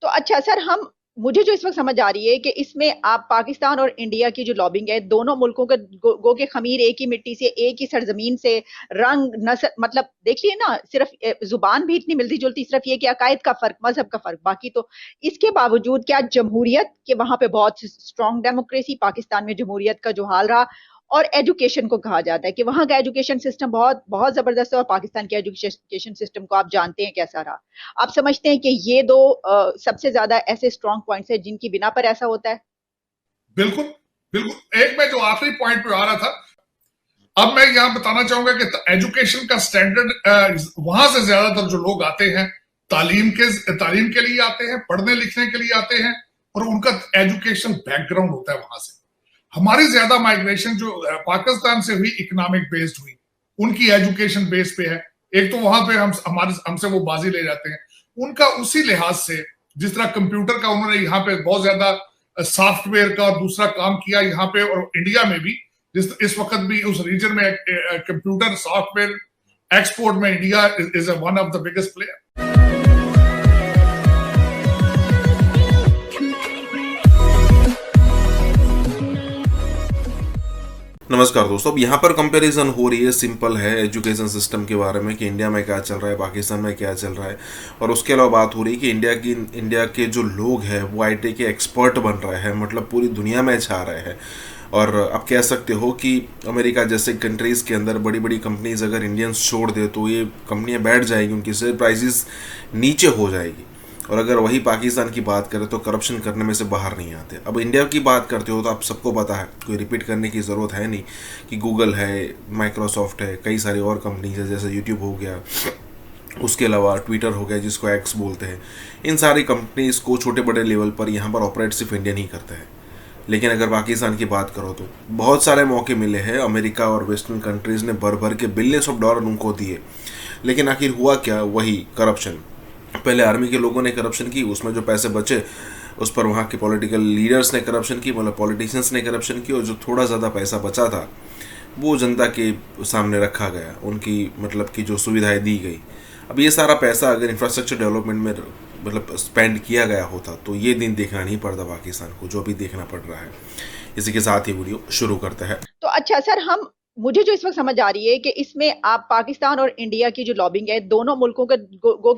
तो अच्छा सर, हम मुझे जो इस वक्त समझ आ रही है कि इसमें आप पाकिस्तान और इंडिया की जो लॉबिंग है, दोनों मुल्कों के गो के खमीर एक ही मिट्टी से, एक ही सरजमीन से, रंग नस्ल, मतलब देखिए ना, सिर्फ जुबान भी इतनी मिलती जुलती, सिर्फ ये कि अकायद का फर्क, मजहब का फर्क, बाकी तो इसके बावजूद क्या जमहूरियत के वहां पे बहुत स्ट्रांग डेमोक्रेसी, पाकिस्तान में जमहूरियत का जो हाल रहा, और एजुकेशन को कहा जाता है कि वहां का एजुकेशन सिस्टम बहुत बहुत जबरदस्त है, और पाकिस्तान के एजुकेशन सिस्टम को आप जानते हैं कैसा रहा। आप समझते हैं कि ये दो सबसे ज्यादा ऐसे स्ट्रांग पॉइंट्स हैं जिनकी बिना पर ऐसा होता है? बिल्कुल। बिल्कुल, एक मैं जो आखिरी पॉइंट पे आ रहा था, अब मैं यहां बताना चाहूंगा कि एजुकेशन का स्टैंडर्ड, वहां से ज्यादातर जो लोग आते हैं तालीम के लिए आते हैं, पढ़ने लिखने के लिए आते हैं, और उनका एजुकेशन बैकग्राउंड होता है वहां से। हमारी ज्यादा माइग्रेशन जो पाकिस्तान से हुई, इकोनॉमिक बेस्ड हुई, उनकी एजुकेशन बेस पे है। एक तो वहां पे हमसे वो बाजी ले जाते हैं। उनका उसी लिहाज से, जिस तरह कंप्यूटर का उन्होंने यहाँ पे बहुत ज्यादा सॉफ्टवेयर का और दूसरा काम किया यहाँ पे, और इंडिया में भी इस वक्त भी उस रीजन में कंप्यूटर सॉफ्टवेयर एक्सपोर्ट में India is one of the biggest player. नमस्कार दोस्तों, अब यहाँ पर कंपैरिजन हो रही है, सिंपल है, एजुकेशन सिस्टम के बारे में कि इंडिया में क्या चल रहा है, पाकिस्तान में क्या चल रहा है। और उसके अलावा बात हो रही है कि इंडिया के जो लोग हैं वो आईटी के एक्सपर्ट बन रहे हैं, मतलब पूरी दुनिया में छा रहे हैं। और आप कह सकते हो कि अमेरिका जैसे कंट्रीज़ के अंदर बड़ी बड़ी कंपनीज अगर इंडियंस छोड़ दे तो ये कंपनियां बैठ जाएगी, उनकी शेयर प्राइसेस नीचे हो जाएगी। और अगर वही पाकिस्तान की बात करें तो करप्शन करने में से बाहर नहीं आते। अब इंडिया की बात करते हो तो आप सबको पता है, कोई रिपीट करने की ज़रूरत है नहीं कि गूगल है, माइक्रोसॉफ्ट है, कई सारी और कंपनीज है, जैसे यूट्यूब हो गया, उसके अलावा ट्विटर हो गया जिसको एक्स बोलते हैं। इन सारी कंपनीज को छोटे बड़े लेवल पर यहाँ पर ऑपरेट सिर्फ इंडिया नहीं करते हैं। लेकिन अगर पाकिस्तान की बात करो तो बहुत सारे मौके मिले हैं, अमेरिका और वेस्टर्न कंट्रीज़ ने भर भर के बिलियंस ऑफ डॉलर उनको दिए, लेकिन आखिर हुआ क्या? वही करप्शन। पहले आर्मी के लोगों ने करप्शन की, उसमें जो पैसे बचे उस पर वहाँ के पॉलिटिकल लीडर्स ने करप्शन की, मतलब पॉलिटिशियंस ने करप्शन की, और जो थोड़ा ज़्यादा पैसा बचा था वो जनता के सामने रखा गया, उनकी मतलब कि जो सुविधाएं दी गई। अब ये सारा पैसा अगर इंफ्रास्ट्रक्चर डेवलपमेंट में मतलब स्पेंड किया गया होता तो ये दिन देखना नहीं पड़ता पाकिस्तान को, जो अभी देखना पड़ रहा है। इसी के साथ ही वीडियो शुरू करते हैं। तो अच्छा सर, हम मुझे जो इस वक्त समझ आ रही है कि इसमें आप पाकिस्तान और इंडिया की जो लॉबिंग है, दोनों मुल्कों के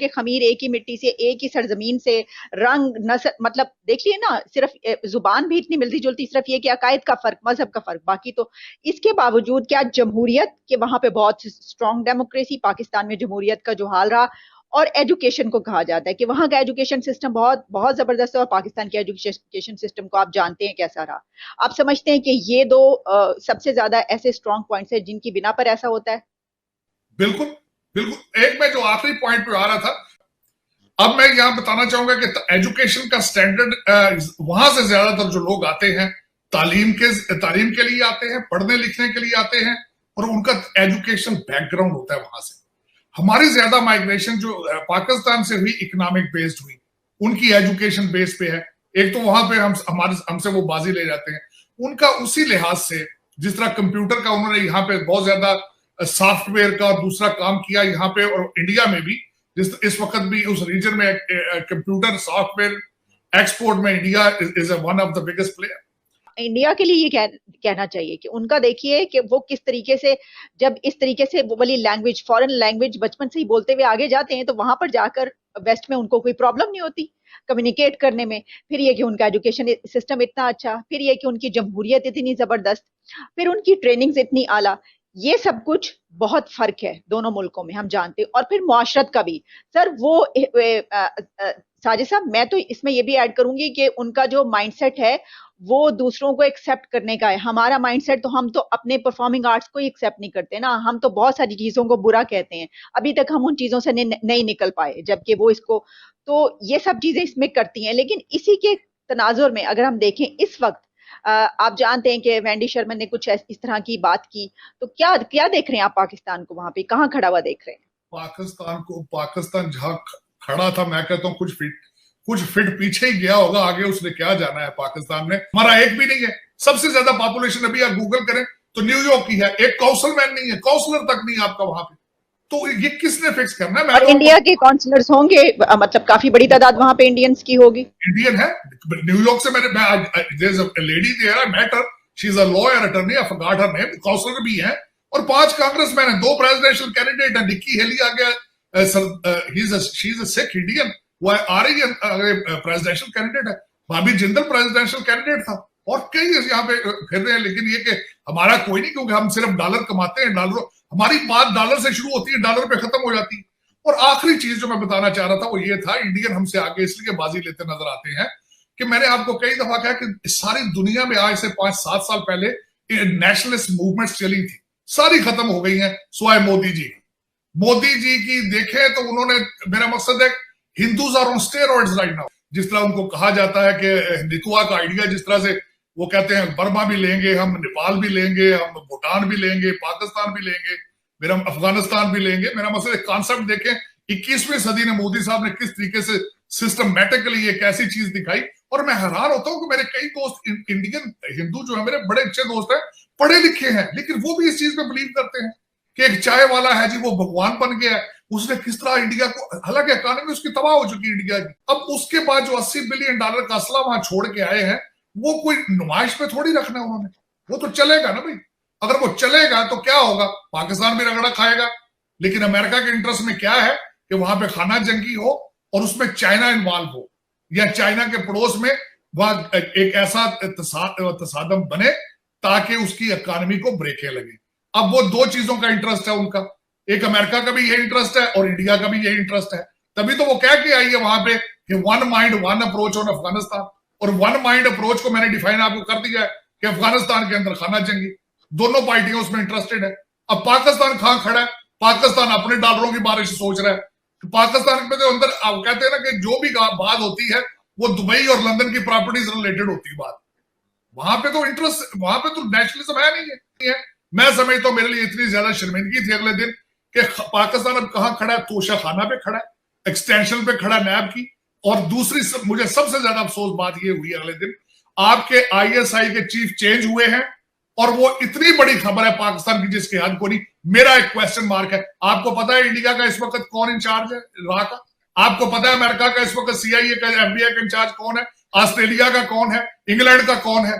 के खमीर एक ही मिट्टी से, एक ही सरजमीन से, रंग नस्ल, मतलब देखिए ना, सिर्फ जुबान भी इतनी मिलती जुलती, सिर्फ ये कि अकायद का फर्क, मजहब का फर्क, बाकी तो इसके बावजूद क्या जमहूरियत के वहां पे बहुत स्ट्रांग डेमोक्रेसी, पाकिस्तान में जमहूरियत का जो हाल रहा, और एजुकेशन को कहा जाता है कि वहां का एजुकेशन सिस्टम बहुत बहुत जबरदस्त है, और पाकिस्तान के एजुकेशन सिस्टम को आप जानते हैं कैसा रहा। आप समझते हैं कि ये दो सबसे ज्यादा ऐसे स्ट्रांग पॉइंट्स हैं जिनकी बिना पर ऐसा होता है? बिल्कुल। बिल्कुल, एक मैं जो आखिरी पॉइंट पे आ रहा था, अब मैं यहां बताना चाहूंगा कि एजुकेशन का स्टैंडर्ड, वहां से ज्यादातर जो लोग आते हैं तालीम के लिए आते हैं, पढ़ने लिखने के लिए आते हैं, और उनका एजुकेशन बैकग्राउंड होता है वहां से। हमारी ज्यादा माइग्रेशन जो पाकिस्तान से हुई, इकोनॉमिक बेस्ड हुई, उनकी एजुकेशन बेस पे है। एक तो वहां पे हमसे वो बाजी ले जाते हैं। उनका उसी लिहाज से, जिस तरह कंप्यूटर का उन्होंने यहाँ पे बहुत ज्यादा सॉफ्टवेयर का और दूसरा काम किया यहाँ पे, और इंडिया में भी इस वक्त भी उस रीजन में कंप्यूटर सॉफ्टवेयर एक्सपोर्ट में India is one of the biggest player. India के लिए ये कहना चाहिए कि उनका देखिए कि वो किस तरीके से, जब इस तरीके से वो वाली लैंग्वेज, फॉरेन लैंग्वेज बचपन से ही बोलते हुए आगे जाते हैं, तो वहां पर जाकर वेस्ट में उनको कोई प्रॉब्लम नहीं होती कम्युनिकेट करने में। फिर ये कि उनका एजुकेशन सिस्टम इतना अच्छा, फिर ये कि उनकी जमहूरियत इतनी जबरदस्त, फिर उनकी ट्रेनिंग्स इतनी आला, ये सब कुछ बहुत फर्क है दोनों मुल्कों में, हम जानते हैं। और फिर मुआशरत का भी सर, वो साजिद साहब, मैं तो इसमें ये भी ऐड करूंगी कि उनका जो माइंडसेट है वो दूसरों को एक्सेप्ट करने का है। हमारा माइंडसेट तो, हम तो अपने परफॉर्मिंग आर्ट्स को ही एक्सेप्ट नहीं करते ना, हम तो बहुत सारी चीजों को बुरा कहते हैं। अभी तक हम उन चीजों से नहीं निकल पाए, जबकि वो इसको, तो ये सब चीजें इसमें करती हैं। लेकिन इसी के तनाजुर में अगर हम देखें इस वक्त, आप जानते हैं कि वैंडी शर्मन ने कुछ इस तरह की बात की, तो क्या क्या देख रहे हैं आप पाकिस्तान को, वहां पे कहाँ खड़ा हुआ देख रहे हैं? पाकिस्तान जहां खड़ा था, मैं कहता हूँ कुछ फिट पीछे ही गया होगा, आगे उसने क्या जाना है। पाकिस्तान में हमारा एक भी नहीं है। सबसे ज्यादा पॉपुलेशन अभी आप गूगल करें तो न्यूयॉर्क की है, एक काउंसलमैन नहीं है, काउंसलर तक नहीं है आपका वहां पे। तो ये किसने फिक्स करना है? और इंडिया के काउंसलर्स होंगे, मतलब काफी बड़ी तादाद वहां पे इंडियंस की होगी। इंडियन है, न्यूयॉर्क से मैं lady there I met her, she is a lawyer attorney, I forgot her name, counsellor भी है, और 5 कांग्रेसमैन है, 2 प्रेसिडेंशियल कैंडिडेट है, निक्की हेली आ गया, she is a Sikh Indian, वो आ रही है प्रेसिडेंशियल कैंडिडेट है, भाभी जिंदल प्रेसिडेंशियल कैंडिडेट था, और कई यहाँ पे फिर रहे हैं। लेकिन ये कि हमारा कोई नहीं, क्योंकि हम सिर्फ डॉलर कमाते हैं, डॉलर, हमारी बात डॉलर से शुरू होती है, डॉलर पे खत्म हो जाती है। और आखिरी चीज जो मैं बताना चाह रहा था वो ये था, इंडियन हमसे आगे इसलिए बाजी लेते नजर आते हैं कि मैंने आपको कई दफा कहा कि सारी दुनिया में आज से 5-7 साल पहले नेशनलिस्ट मूवमेंट्स चली थी, सारी खत्म हो गई हैं सिवाय मोदी जी की। मोदी जी की देखें तो उन्होंने, मेरा मकसद है, Hindus are on steroids right now, जिस तरह उनको कहा जाता है कि हिंदुत्व का आइडिया, जिस तरह से वो कहते हैं बर्मा भी लेंगे हम, नेपाल भी लेंगे हम, भूटान भी लेंगे, पाकिस्तान भी लेंगे, मेरा अफगानिस्तान भी लेंगे। मेरा मतलब एक कॉन्सेप्ट देखें 21वीं सदी में मोदी साहब ने किस तरीके से सिस्टमैटिकली एक ऐसी चीज दिखाई। और मैं हैरान होता हूं कि मेरे कई दोस्त इंडियन हिंदू जो है, मेरे बड़े अच्छे दोस्त हैं, पढ़े लिखे हैं, लेकिन वो भी इस चीज में बिलीव करते हैं कि एक चाय वाला है जी, वो भगवान बन गया है, उसने किस तरह इंडिया को, हालांकि इकोनॉमी उसकी तबाह हो चुकी है इंडिया की। अब उसके बाद जो $80 बिलियन का असला वहां छोड़ के आए हैं, वो कोई नुमाइश पे थोड़ी रखना उन्होंने, वो तो चलेगा ना भाई। अगर वो चलेगा तो क्या होगा, पाकिस्तान भी रगड़ा खाएगा। लेकिन अमेरिका के इंटरेस्ट में क्या है कि वहां पे खाना जंगी हो और उसमें चाइना इन्वॉल्व हो, या चाइना के पड़ोस में वहां एक ऐसा तसादम बने ताकि उसकी इकोनॉमी को ब्रेकें लगे। अब वो 2 चीजों का इंटरेस्ट है उनका, एक अमेरिका का भी यही इंटरेस्ट है और इंडिया का भी यही इंटरेस्ट है। तभी तो वो कह के आई है वहां पे कि 1 माइंड 1 अप्रोच ऑन अफगानिस्तान। और 1 माइंड अप्रोच को मैंने डिफाइन आपको कर दिया है कि अफगानिस्तान के अंदर खाना जंगी, दोनों पार्टियां उसमें इंटरेस्टेड है। अब पाकिस्तान कहां खड़ा है, पाकिस्तान अपने डॉलरों की बारिश सोच रहा है। तो पाकिस्तान में तो अंदर आप कहते हैं ना कि जो भी बात होती है वो दुबई और लंदन की प्रॉपर्टीज रिलेटेड होती है बात, वहां पे तो इंटरेस्ट, वहां पे तो नेशनलिज्म है नहीं है। मैं समझता हूं मेरे लिए इतनी ज्यादा शर्मिंदगी थी अगले दिन कि पाकिस्तान अब कहां खड़ा है, तोशा खाना पे खड़ा है, एक्सटेंशन पे खड़ा नैब की। और दूसरी मुझे सबसे ज्यादा अफसोस बात ये हुई अगले दिन, आपके ISI के चीफ चेंज हुए हैं, और वो इतनी बड़ी खबर है पाकिस्तान की जिसके हद को नहीं। मेरा एक क्वेश्चन मार्क है, आपको पता है इंडिया का इस वक्त कौन इंचार्ज है रहा का? आपको पता है अमेरिका का इस वक्त CIA का, FBI का इंचार्ज कौन है? ऑस्ट्रेलिया का कौन है? इंग्लैंड का कौन है?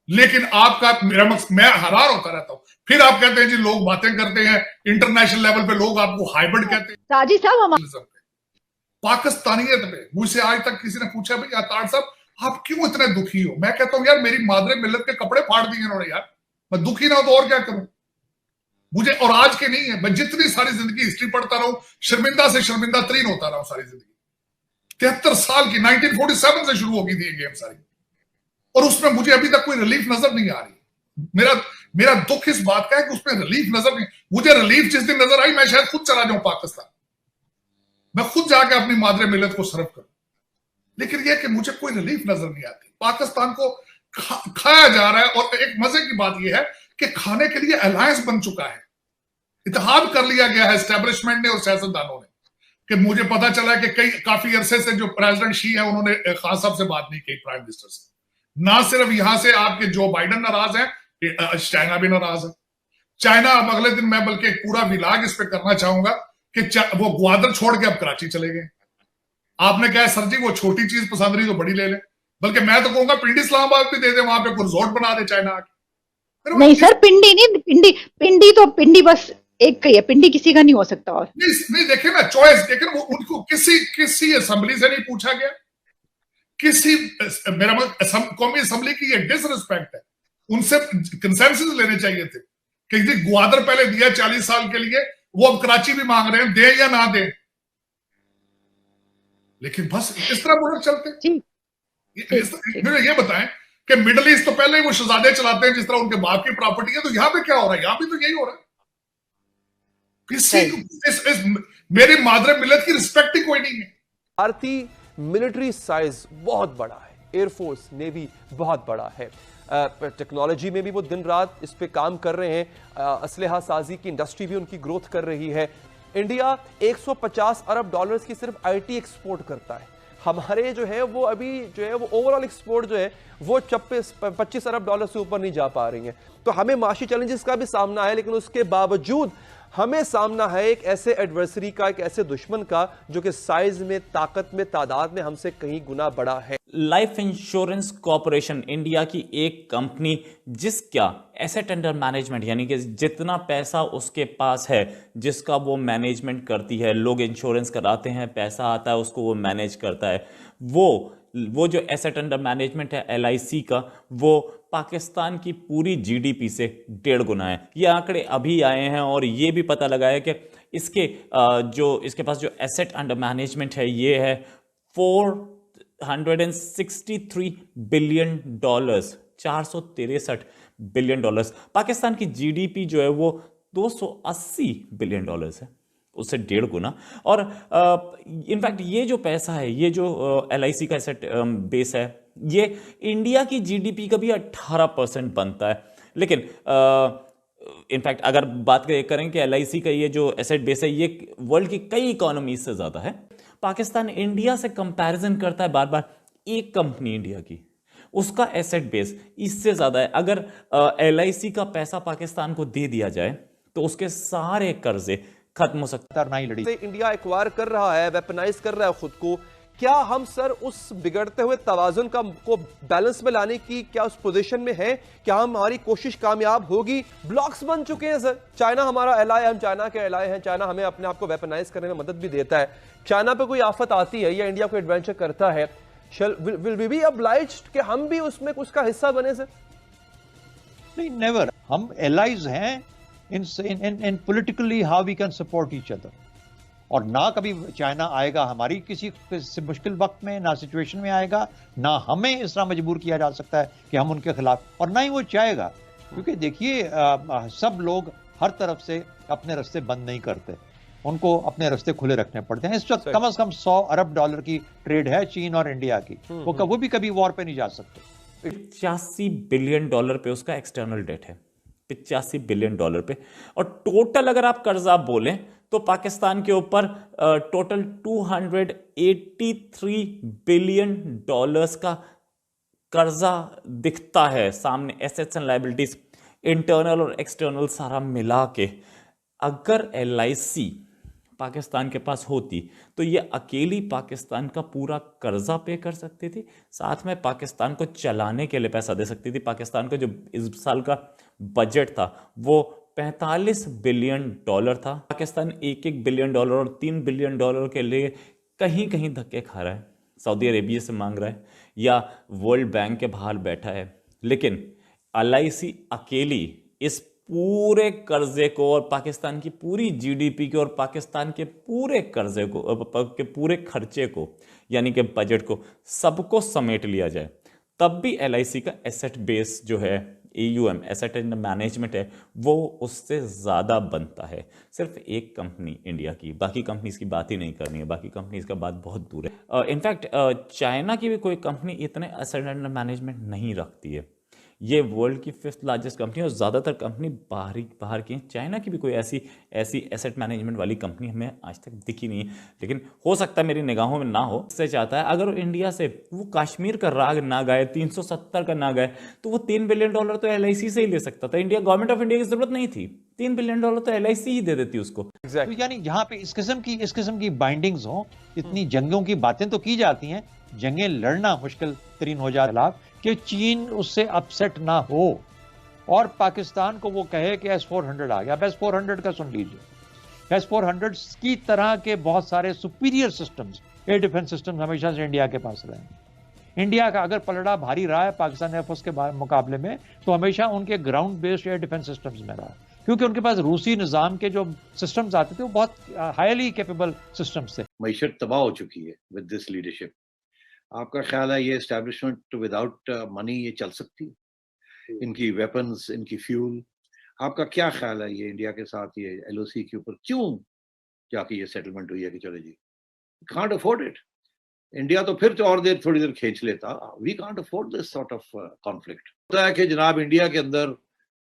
लेकिन आपका, मैं हैरान होता रहता हूं। फिर आप कहते हैं जी लोग बातें करते हैं इंटरनेशनल लेवल पे, लोग आपको हाइब्रिड कहते हैं। साजिद साहब, पाकिस्तानियत पे मुझसे आज तक किसी ने पूछा भाई अतार साहब आप क्यों इतने दुखी हो? मैं कहता हूं यार मेरी मादरे मिल्लत के कपड़े फाड़ दिए इन्होंने यार, मैं दुखी ना हो तो और क्या करूं मुझे। और आज के नहीं है, मैं जितनी सारी जिंदगी हिस्ट्री पढ़ता रहूं, शर्मिंदा से शर्मिंदा तरीन होता रहा सारी जिंदगी। 73 साल की 1947 से शुरू होगी थी ये गेम सारी, और उसमें मुझे अभी तक कोई रिलीफ नजर नहीं आ रही। मेरा दुख इस बात का है कि उसमें रिलीफ नजर नहीं। मुझे रिलीफ जिस दिन नजर आई मैं शायद खुद चला जाऊं पाकिस्तान, मैं खुद जाके अपनी मादरे मिल्लत को सर्व करूं। लेकिन यह कि मुझे कोई रिलीफ नजर नहीं आती। पाकिस्तान को खाया जा रहा है, और एक मजे की बात यह है कि खाने के लिए अलायंस बन चुका है, इत्तेहाद कर लिया गया है एस्टेब्लिशमेंट ने और सियासतदानों ने। कि मुझे पता चला कि काफी अरसे से जो प्रेसिडेंट शी है उन्होंने खान साहब से बात नहीं की, प्राइम मिनिस्टर से। ना सिर्फ यहां से आपके जो बाइडन नाराज है, चाइना भी नाराज है। चाइना, अब अगले दिन मैं बल्कि एक पूरा विलाग इस पे करना चाहूंगा कि वो ग्वादर छोड़ के अब कराची चले गए। आपने कहा सर जी वो छोटी चीज पसंद रही तो बड़ी ले ले, बल्कि मैं तो कहूंगा पिंडी इस्लामाबाद भी दे दे, वहां पे रिजॉर्ट बना दे चाइना आके। नहीं सर, पिंडी नहीं, पिंडी बस एक का ही है, पिंडी किसी का नहीं हो सकता। और नहीं देखे ना चॉइस, लेकिन वो उनको किसी असेंबली से नहीं पूछा गया, किसी मेरा कौमी असेंबली की ये डिसरिस्पेक्ट है। उनसे कंसेंसस लेने चाहिए थे कि ग्वादर पहले दिया 40 साल के लिए, वो अब कराची भी मांग रहे हैं, दे या ना दे। लेकिन बस इस तरह मुल्क चलते। मुझे ये बताएं कि मिडिल ईस्ट तो पहले वो शहजादे चलाते हैं जिस तरह उनके बाप की प्रॉपर्टी है, तो यहां पे क्या हो रहा है? यहां भी तो यही हो रहा है। किसी मेरी मादरे मिल्लत की रिस्पेक्ट ही कोई नहीं है। भारतीय मिलिट्री साइज बहुत बड़ा है, एयरफोर्स नेवी बहुत बड़ा है, टेक्नोलॉजी में भी वो दिन रात इस पे काम कर रहे हैं, असलहा साजी की इंडस्ट्री भी उनकी ग्रोथ कर रही है। इंडिया 150 अरब डॉलर्स की सिर्फ IT एक्सपोर्ट करता है। हमारे जो है वो अभी जो है वो ओवरऑल एक्सपोर्ट जो है वो 25 अरब डॉलर से ऊपर नहीं जा पा रही है। तो हमें माशी चैलेंजेस का भी सामना है, लेकिन उसके बावजूद हमें सामना है एक ऐसे एडवर्सरी का, एक ऐसे दुश्मन का जो कि साइज में, ताकत में, तादाद में हमसे कहीं गुना बड़ा है। लाइफ इंश्योरेंस कॉरपोरेशन इंडिया की एक कंपनी जिसका एसेट अंडर मैनेजमेंट यानी कि जितना पैसा उसके पास है, जिसका वो मैनेजमेंट करती है, लोग इंश्योरेंस कराते हैं, पैसा आता है, उसको वो मैनेज करता है, वो जो एसेट अंडर मैनेजमेंट है LIC का, वो पाकिस्तान की पूरी GDP से 1.5 गुना है। ये आंकड़े अभी आए हैं और ये भी पता लगा है कि इसके पास जो एसेट अंडर मैनेजमेंट है ये है $463 बिलियन, $463 बिलियन। पाकिस्तान की GDP जो है वो $280 बिलियन है, उससे 1.5 गुना। और इनफैक्ट ये जो पैसा है, ये जो LIC का एसेट बेस है, ये इंडिया की GDP का भी 18% बनता है। लेकिन इनफैक्ट अगर बात करें कि LIC का ये जो एसेट बेस है ये वर्ल्ड की कई इकोनॉमीज से ज़्यादा है। पाकिस्तान इंडिया से कंपैरिजन करता है बार बार, एक कंपनी इंडिया की, उसका एसेट बेस इससे ज़्यादा है। अगर LIC का पैसा पाकिस्तान को दे दिया जाए तो उसके सारे कर्जे खत्म हो सकता है। नहीं लड़ी इंडिया एक्वायर कर रहा है, वेपनाइज कर रहा है खुद को। क्या हम सर उस बिगड़ते हुए तवाजुन को बैलेंस में लाने की क्या उस पोजीशन में है? क्या हमारी कोशिश कामयाब होगी? ब्लॉक्स बन चुके हैं सर। चाइना हमारा एलाय है, हम चाइना के एलाय हैं। चाइना हमें अपने आप को वेपनाइज करने में मदद भी देता है। चाइना पे कोई आफत आती है या इंडिया को एडवेंचर करता है, विल वी बी ऑब्लाइज्ड कि हम भी उसमें उसका हिस्सा बने सर? नहीं, नेवर। हम एलाइज हैं in politically how we can support each other, और ना कभी चाइना आएगा हमारी किसी मुश्किल वक्त में, ना सिचुएशन में आएगा, ना हमें इस तरह मजबूर किया जा सकता है कि हम उनके खिलाफ, और ना ही वो चाहेगा। क्योंकि देखिए सब लोग हर तरफ से अपने रास्ते बंद नहीं करते, उनको अपने रास्ते खुले रखने पड़ते हैं। इस वक्त कम से कम $100 अरब की ट्रेड है चीन और इंडिया की, वो भी कभी वॉर पे नहीं जा सकते। $85 बिलियन पे उसका एक्सटर्नल डेट है, $85 बिलियन पे। और टोटल अगर आप कर्जा बोलें तो पाकिस्तान के ऊपर टोटल $283 बिलियन का कर्जा दिखता है सामने, एसेट्स एंड लायबिलिटीज इंटरनल और एक्सटर्नल सारा मिला के। अगर LIC पाकिस्तान के पास होती तो ये अकेली पाकिस्तान का पूरा कर्जा पे कर सकती थी, साथ में पाकिस्तान को चलाने के लिए पैसा दे सकती थी। पाकिस्तान का जो इस साल का बजट था वो $45 बिलियन था। पाकिस्तान $1 बिलियन और $3 बिलियन के लिए कहीं कहीं धक्के खा रहा है, सऊदी अरेबिया से मांग रहा है या वर्ल्ड बैंक के बाहर बैठा है। लेकिन LIC अकेली इस पूरे कर्जे को और पाकिस्तान की पूरी GDP को और पाकिस्तान के पूरे कर्जे को, के पूरे खर्चे को यानी कि बजट को, सबको समेट लिया जाए, तब भी LIC का एसेट बेस जो है, AUM एसेट अंडर मैनेजमेंट है, वो उससे ज़्यादा बनता है। सिर्फ एक कंपनी इंडिया की, बाकी कंपनीज की बात ही नहीं करनी है, बाकी कंपनीज का बात बहुत दूर है। इनफैक्ट चाइना की भी कोई कंपनी इतने एसेट अंडर मैनेजमेंट नहीं रखती है। ये वर्ल्ड की 5th लार्जेस्ट कंपनी और ज़्यादातर कंपनी बाहर की हैं। चाइना की भी कोई ऐसी एसेट मैनेजमेंट वाली कंपनी हमें आज तक दिखी नहीं है, लेकिन हो सकता है मेरी निगाहों में ना हो। इससे चाहता है अगर वो इंडिया से वो कश्मीर का राग ना गाए, 370 का ना गाए, तो वो $3 बिलियन तो LIC से ही ले सकता था। इंडिया, गवर्नमेंट ऑफ इंडिया की जरूरत नहीं थी, $3 बिलियन तो LIC ही दे देती उसको। तो यानी जहां पे इस किस्म की बाइंडिंग्स हो, इतनी जंगों की बातें तो की जाती हैं, जंगें लड़ना मुश्किल तरीन हो जाए कि चीन उससे अपसेट ना हो और पाकिस्तान को वो कहे कि S-400 आ गया। अब S-400 का सुन लीजिए, S-400 की तरह के बहुत सारे superior systems, air defence systems हमेशा से इंडिया के पास रहे हैं। इंडिया का अगर पलड़ा भारी रहा है पाकिस्तान एयरफोर्स के मुकाबले में, तो हमेशा उनके ground based air defence systems में रहा, क्योंकि उनके पास रूसी निज़ाम के जो सिस्टम्स आते थे वो बहुत हाईली कैपेबल सिस्टम्स थे। मईशत तबाह हो चुकी है विद दिस लीडरशिप। आपका ख्याल है ये एस्टैब्लिशमेंट विदाउट मनी ये चल सकती है? इनकी वेपन्स, इनकी फ्यूल, आपका क्या ख्याल है ये इंडिया के साथ ये LOC के ऊपर क्यों जाके ये सेटलमेंट हुई है कि चलो जी, कांट अफोर्ड इट। इंडिया तो फिर और थोड़ी देर खींच लेता। We can't afford this sort of conflict. होता है कि जनाब इंडिया के अंदर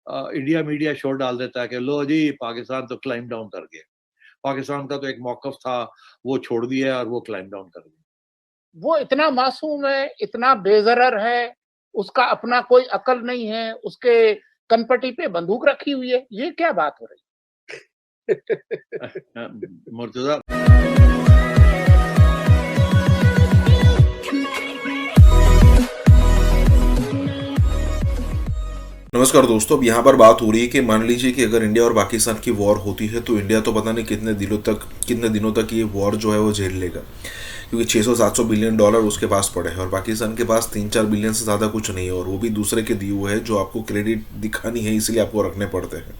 इंडिया मीडिया शोर डाल देता है कि लो जी पाकिस्तान तो क्लाइम डाउन कर गया, पाकिस्तान का तो एक मौकफ था वो छोड़ दिया और वो क्लाइम डाउन कर गया। वो इतना मासूम है, इतना बेजरर है, उसका अपना कोई अकल नहीं है, उसके कनपटी पे बंदूक रखी हुई है, ये क्या बात हो रही है? मुर्तजा नमस्कार दोस्तों, अब यहाँ पर बात हो रही है कि मान लीजिए कि अगर इंडिया और पाकिस्तान की वॉर होती है तो इंडिया तो पता नहीं कितने दिनों तक ये वॉर जो है वो झेल लेगा, क्योंकि 600-700 बिलियन डॉलर उसके पास पड़े हैं और पाकिस्तान के पास 3-4 बिलियन से ज़्यादा कुछ नहीं है, और वो भी दूसरे के दिए हुए हैं जो आपको क्रेडिट दिखानी है, इसलिए आपको रखने पड़ते हैं।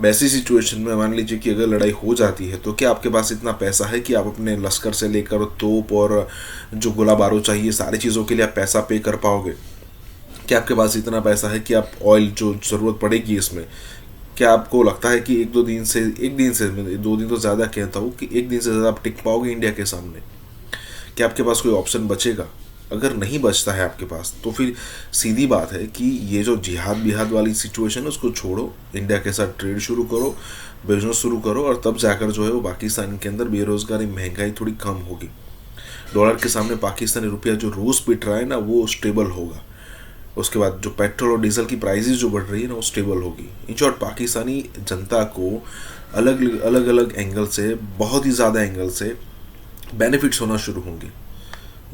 वैसी सिचुएशन में मान लीजिए कि अगर लड़ाई हो जाती है तो क्या आपके पास इतना पैसा है कि आप अपने लश्कर से लेकर तोप और जो गोला बारूद चाहिए सारी चीज़ों के लिए आप पैसा पे कर पाओगे? क्या आपके पास इतना पैसा है कि आप ऑयल जो ज़रूरत पड़ेगी इसमें, क्या आपको लगता है कि एक दो दिन से 2 दिन तो ज़्यादा कहता हूँ कि 1 दिन से ज़्यादा आप टिक पाओगे इंडिया के सामने? क्या आपके पास कोई ऑप्शन बचेगा? अगर नहीं बचता है आपके पास तो फिर सीधी बात है कि ये जो जिहाद वाली सिचुएशन है उसको छोड़ो, इंडिया के साथ ट्रेड शुरू करो, बिजनेस शुरू करो, और तब जाकर जो है वो पाकिस्तान के अंदर बेरोज़गारी, महंगाई थोड़ी कम होगी। डॉलर के सामने पाकिस्तानी रुपया जो रोज़ पिट रहा है ना वो स्टेबल होगा। उसके बाद जो पेट्रोल और डीजल की प्राइसेस जो बढ़ रही है ना वो स्टेबल होगी। इन शॉर्ट पाकिस्तानी जनता को अलग अलग एंगल से, बहुत ही ज़्यादा एंगल से बेनिफिट्स होना शुरू होंगे,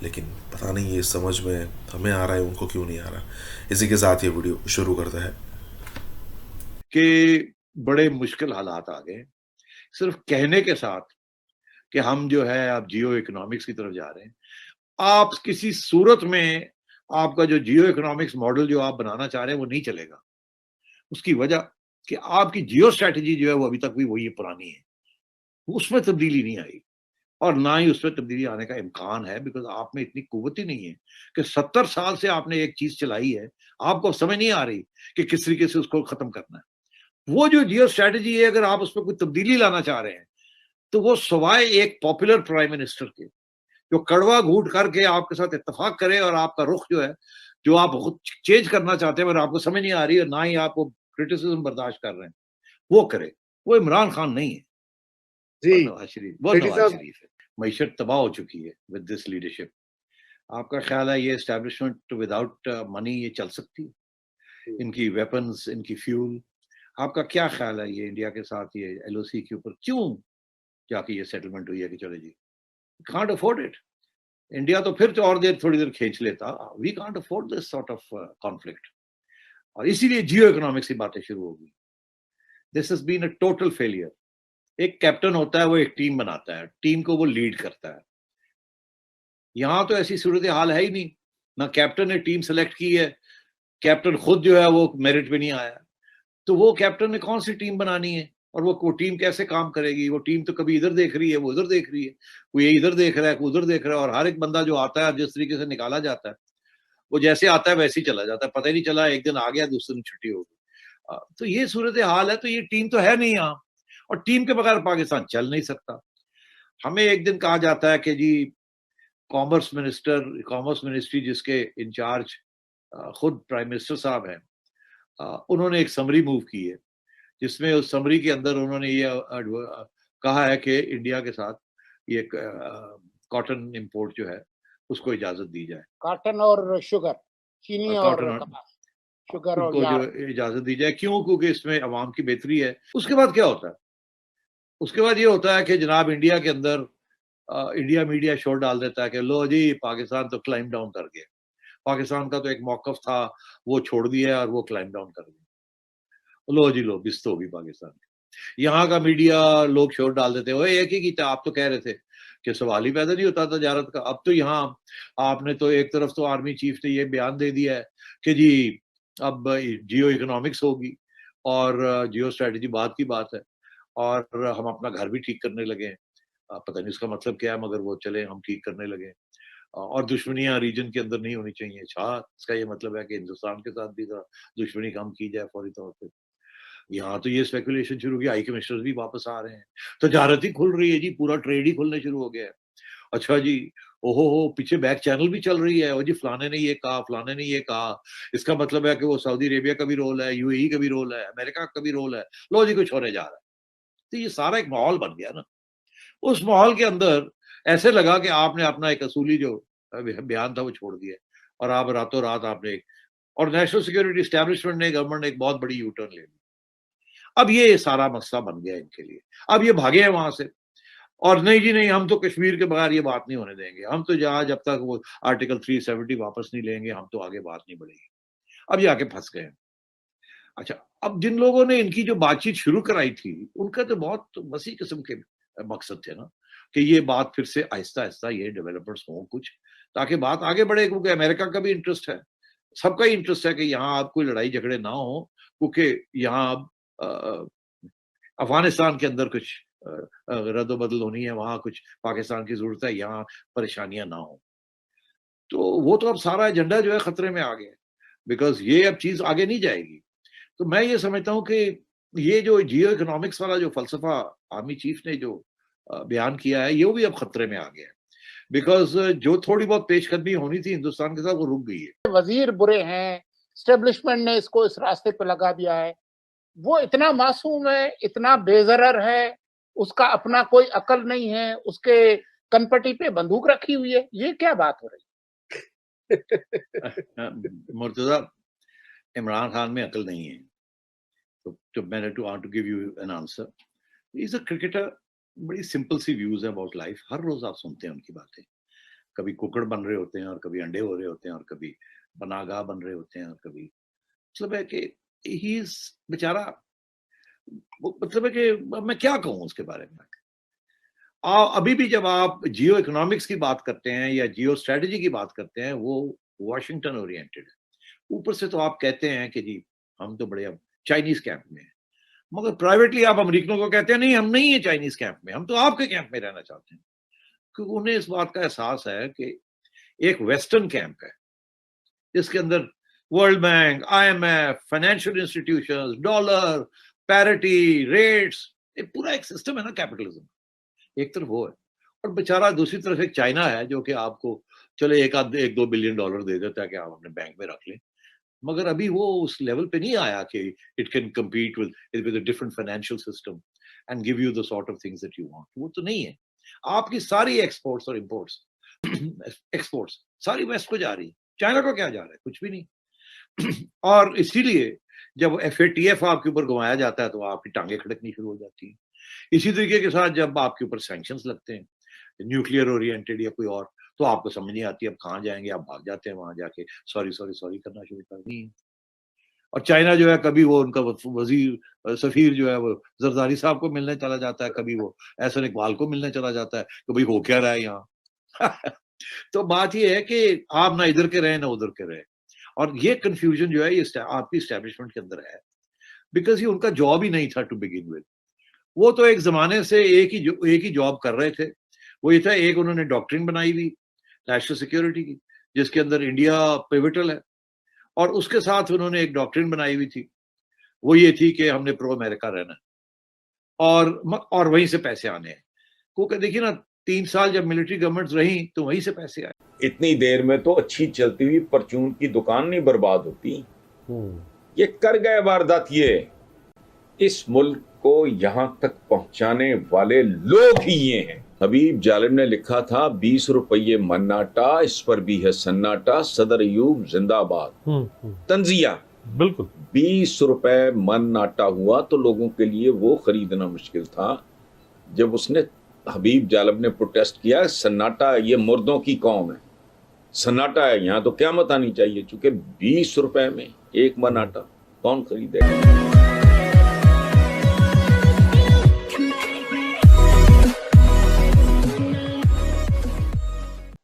लेकिन पता नहीं ये समझ में हमें आ रहा है, उनको क्यों नहीं आ रहा। इसी के साथ ये वीडियो शुरू करता है कि बड़े मुश्किल हालात आ गए सिर्फ कहने के साथ कि हम जो है अब जियो इकोनॉमिक्स की तरफ जा रहे हैं। आप किसी सूरत में आपका जो जियो इकोनॉमिक्स मॉडल जो आप बनाना चाह रहे हैं वो नहीं चलेगा। उसकी वजह कि आपकी जियो स्ट्रैटेजी जो है वो अभी तक भी वही पुरानी है, उसमें तब्दीली नहीं आई और ना ही उसमें तब्दीली आने का इम्कान है, बिकॉज आप में इतनी कुव्वत ही नहीं है कि 70 साल से आपने एक चीज चलाई है, आपको समझ नहीं आ रही कि किस तरीके से उसको खत्म करना है। वो जो जियो स्ट्रैटेजी है, अगर आप उसमें कोई तब्दीली लाना चाह रहे हैं तो वो सवाए एक पॉपुलर प्राइम मिनिस्टर के जो कड़वा घूट करके आपके साथ इत्तेफाक करे और आपका रुख जो है जो आप खुद चेंज करना चाहते हैं मगर आपको समझ नहीं आ रही है, ना ही आप वो क्रिटिसिज्म बर्दाश्त कर रहे हैं, वो करे। वो इमरान खान नहीं है, जी वो नवाज शरीफ है। मईशत तबाह हो चुकी है विद दिस लीडरशिप। आपका ख्याल है ये एस्टेब्लिशमेंट विदाउट मनी ये चल सकती है? इनकी वेपन्स, इनकी फ्यूल, आपका क्या ख्याल है ये इंडिया के साथ ये एलओसी के ऊपर क्यों जाके ये सेटलमेंट हुई है कि चलो जी कांट अफोर्ड इट। इंडिया तो फिर और देर थोड़ी देर खींच लेता। We can't afford this sort of conflict, और इसीलिए जियो इकोनॉमिक्स की बातें शुरू हो गई। This has been a total failure. एक कैप्टन होता है, वो एक टीम बनाता है, टीम को वो लीड करता है। यहां तो ऐसी सूरत हाल है ही नहीं, ना कैप्टन ने टीम सेलेक्ट की है, कैप्टन खुद जो है वो मेरिट पे नहीं आया, तो वो कैप्टन ने कौन सी टीम बनानी है और वो टीम कैसे काम करेगी? वो टीम तो कभी इधर देख रही है, वो उधर देख रही है, कोई इधर देख रहा है, कोई उधर देख रहा है, और हर एक बंदा जो आता है जिस तरीके से निकाला जाता है वो जैसे आता है वैसे ही चला जाता है, पता ही नहीं चला एक दिन आ गया दूसरे दिन छुट्टी हो गई। तो ये सूरत हाल है। तो ये टीम तो है नहीं यहाँ, और टीम के बगैर पाकिस्तान चल नहीं सकता। हमें एक दिन कहा जाता है कि जी कॉमर्स मिनिस्ट्री जिसके इंचार्ज खुद प्राइम मिनिस्टर साहब हैं, उन्होंने एक समरी मूव की है जिसमें उस समरी के अंदर उन्होंने ये कहा है कि इंडिया के साथ ये कॉटन इंपोर्ट जो है उसको इजाजत दी जाए। कॉटन और शुगर, चीनी और कपास, शुगर और जो इजाजत दी जाए। क्यों? क्योंकि इसमें अवाम की बेहतरी है। उसके बाद क्या होता है? उसके बाद ये होता है कि जनाब इंडिया के अंदर इंडिया मीडिया शोर डाल देता है कि लो जी पाकिस्तान तो क्लाइम डाउन कर गया, पाकिस्तान का तो एक मौकफ था वो छोड़ दिया और वो क्लाइम डाउन कर गया, लो जी लो बिस्त होगी पाकिस्तान। यहाँ का मीडिया लोग शोर डाल देते हैं, एक ही था, आप तो कह रहे थे कि सवाल ही पैदा नहीं होता तजारत का। अब तो यहाँ आपने तो एक तरफ तो आर्मी चीफ ने ये बयान दे दिया है कि जी अब जियो इकोनॉमिक्स होगी और जियो स्ट्रेटेजी बाद की बात है, और हम अपना घर भी ठीक करने लगे हैं। पता नहीं इसका मतलब क्या है, मगर वो चले हम ठीक करने लगे, और दुश्मनियां रीजन के अंदर नहीं होनी चाहिए। अच्छा, इसका ये मतलब है कि हिंदुस्तान के साथ भी दुश्मनी कम की जाए फौरी तौर पर। यहाँ तो ये स्पेकुलेशन शुरू हो गया, हाई कमिश्नर भी वापस आ रहे हैं, तजारत ही खुल रही है जी, पूरा ट्रेड ही खुलने शुरू हो गया है। अच्छा जी, ओहो हो, पीछे बैक चैनल भी चल रही है, ओ जी फलाने ने ये कहा, फलाने ने ये कहा, इसका मतलब है कि वो सऊदी अरेबिया का भी रोल है, यूएई का भी रोल है, अमेरिका का भी रोल है, लो जी कुछ होने जा रहा है। तो ये सारा एक माहौल बन गया ना। उस माहौल के अंदर ऐसे लगा कि आपने अपना एक असूली जो बयान था वो छोड़ दिया, और आप रातों रात आपने और नेशनल सिक्योरिटी एस्टेब्लिशमेंट ने, गवर्नमेंट ने एक बहुत बड़ी यू टर्न ले ली। अब ये सारा मसला बन गया इनके लिए। अब ये भागे हैं वहां से, और नहीं जी नहीं, हम तो कश्मीर के बगैर ये बात नहीं होने देंगे, हम तो जब तक वो आर्टिकल 370 वापस नहीं लेंगे हम तो आगे बात नहीं बढ़ेगी। अब ये आके फंस गए। अच्छा, अब जिन लोगों ने इनकी जो बातचीत शुरू कराई थी, उनका तो बहुत वसी किस्म के मकसद थे ना, कि ये बात फिर से आहिस्ता आहिस्ता ये डेवलपर्स हों कुछ, ताकि बात आगे बढ़े, क्योंकि अमेरिका का भी इंटरेस्ट है, सबका ही इंटरेस्ट है कि यहाँ आप कोई लड़ाई झगड़े ना हो, क्योंकि यहाँ अब अफगानिस्तान के अंदर कुछ रद्द-बदल होनी है, वहाँ कुछ पाकिस्तान की ज़रूरत है, यहाँ परेशानियाँ ना हो। तो वो तो अब सारा एजेंडा जो है खतरे में आ गया है, बिकॉज़ ये अब चीज़ आगे नहीं जाएगी। तो मैं ये समझता हूँ कि ये जो जियो इकोनॉमिक्स वाला जो फ़लसफ़ा आर्मी चीफ ने जो बयान किया है, ये भी अब खतरे में आ गया है। बिकॉज़ जो थोड़ी बहुत पेशकदमी होनी थी हिंदुस्तान के साथ, वो रुक गई है। वजीर बुरे हैं, एस्टेब्लिशमेंट ने इसको इस रास्ते पे लगा दिया है। वो इतना मासूम है, इतना बेज़रर है, उसका अपना कोई अकल नहीं है, उसके कनपटी पे बंदूक रखी हुई है। ये क्या बात हो रही मुर्तज़ा, इमरान खान में अकल नहीं है। तो मैंने want to give you an answer. He is a cricketer. बड़ी सिंपल सी व्यूज़ है अबाउट लाइफ। हर रोज़ आप सुनते हैं उनकी बातें। कभी कुक्कड़ बन रहे होते हैं और कभी अंडे हो रहे होते हैं और कभी पनाहगाह बन रहे होते हैं और कभी, मतलब है कि ही इज़ बेचारा, मतलब है कि मैं क्या कहूँ उसके बारे में। अभी भी जब आप जियो इकोनॉमिक्स की बात करते हैं या जियो स्ट्रेटजी की बात करते हैं, वो वॉशिंगटन ओरिएंटेड है। ऊपर से तो आप कहते हैं कि जी हम तो बड़े अब चाइनीज कैंप में हैं, मगर प्राइवेटली आप अमेरिकनों को कहते हैं नहीं, हम नहीं है चाइनीज कैंप में, हम तो आपके कैंप में रहना चाहते हैं। क्योंकि उन्हें इस बात का एहसास है कि एक वेस्टर्न कैंप है जिसके अंदर world bank, IMF, financial institutions, dollar, parity, rates, ये पूरा एक सिस्टम है ना कैपिटलिज्म। एक तरफ वो है, और बेचारा दूसरी तरफ एक चाइना है जो कि आपको चलो 1-2 बिलियन डॉलर दे देता है कि आप अपने बैंक में रख लें, मगर अभी वो उस लेवल पे नहीं आया कि it can compete with a different financial system and give you the sort of things that you want. वो तो नहीं है। आपकी सारी एक्सपोर्ट्स और इंपोर्ट्स एक्सपोर्ट्स सारी वेस्ट को जा रही है, चाइना को क्या जा रहा है? कुछ भी नहीं। और इसीलिए जब FATF आपके ऊपर घुमाया जाता है तो आपकी टांगे खड़कनी शुरू हो जाती है। इसी तरीके के साथ जब आपके ऊपर सैंक्शंस लगते हैं, न्यूक्लियर ओरिएंटेड या कोई और, तो आपको समझ नहीं आती अब कहाँ जाएंगे, आप भाग जाते हैं वहां जाके सॉरी सॉरी सॉरी करना शुरू कर दी। और चाइना जो है, कभी वो उनका वजीर सफीर जो है वो जरदारी साहब को मिलने चला जाता है, कभी वो एहसन इकबाल को मिलने चला जाता है, कभी हो क्या रहा है यहाँ। तो बात ये है कि आप ना इधर के रहे ना उधर के रहे, और ये कंफ्यूजन जो है ये आपकी एस्टेब्लिशमेंट के अंदर है, बिकॉज ये उनका जॉब ही नहीं था टू बिगिन विद। वो तो एक जमाने से एक ही जॉब कर रहे थे। वो ये था, एक उन्होंने डॉक्ट्रिन बनाई हुई नेशनल सिक्योरिटी की जिसके अंदर इंडिया पिवटल है, और उसके साथ उन्होंने एक डॉक्ट्रिन बनाई हुई थी, वो ये थी कि हमने प्रो अमेरिका रहना है और वहीं से पैसे आने हैं। क्योंकि देखिए ना, 3 साल जब मिलिट्री गवर्नमेंट्स रही तो वहीं से पैसे आए। इतनी देर में तो अच्छी चलती हुई परचून की दुकान नहीं बर्बाद होती। ये कर गए वारदात। ये इस मुल्क को यहां तक पहुंचाने वाले लोग ही ये हैं। हबीब जालिम ने लिखा था 20 रुपये मन्नाटा, इस पर भी है सन्नाटा, सदर अयूब जिंदाबाद। तंजिया बिल्कुल 20 रुपए मन्नाटा हुआ तो लोगों के लिए वो खरीदना मुश्किल था। जब उसने हबीब जालिम ने प्रोटेस्ट किया, सन्नाटा ये मुर्दों की कौम है, सन्नाटा है यहाँ तो क़यामत आनी चाहिए, क्योंकि 20 रुपए में एक मन्नाटा कौन खरीदेगा।